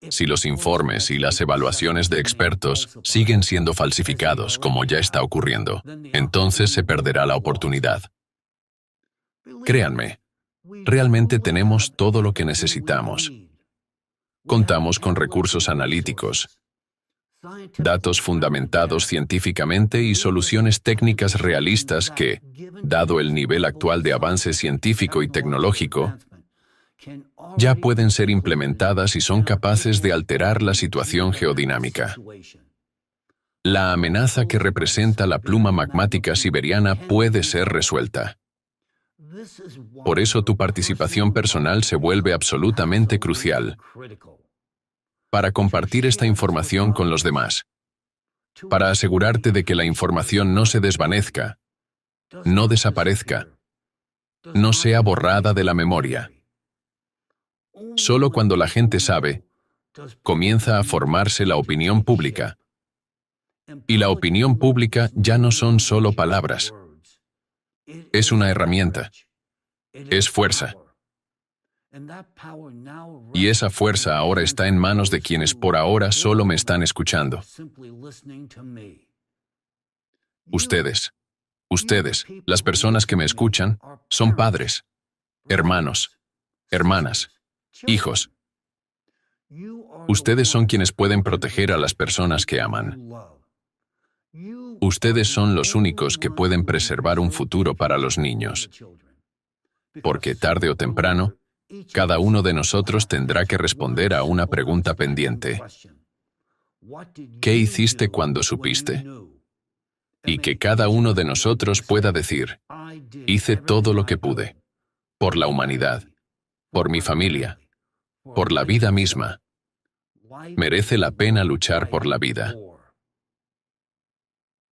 Speaker 1: si los informes y las evaluaciones de expertos siguen siendo falsificados, como ya está ocurriendo, entonces se perderá la oportunidad. Créanme, realmente tenemos todo lo que necesitamos. Contamos con recursos analíticos, datos fundamentados científicamente y soluciones técnicas realistas que, dado el nivel actual de avance científico y tecnológico, ya pueden ser implementadas y son capaces de alterar la situación geodinámica. La amenaza que representa la pluma magmática siberiana puede ser resuelta. Por eso tu participación personal se vuelve absolutamente crucial. Para compartir esta información con los demás. Para asegurarte de que la información no se desvanezca, no desaparezca, no sea borrada de la memoria. Solo cuando la gente sabe, comienza a formarse la opinión pública. Y la opinión pública ya no son solo palabras. Es una herramienta. Es fuerza. Y esa fuerza ahora está en manos de quienes por ahora solo me están escuchando. Ustedes, las personas que me escuchan, son padres, hermanos, hermanas, hijos. Ustedes son quienes pueden proteger a las personas que aman. Ustedes son los únicos que pueden preservar un futuro para los niños. Porque tarde o temprano, cada uno de nosotros tendrá que responder a una pregunta pendiente. ¿Qué hiciste cuando supiste? Y que cada uno de nosotros pueda decir, hice todo lo que pude, por la humanidad, por mi familia, por la vida misma. Merece la pena luchar por la vida.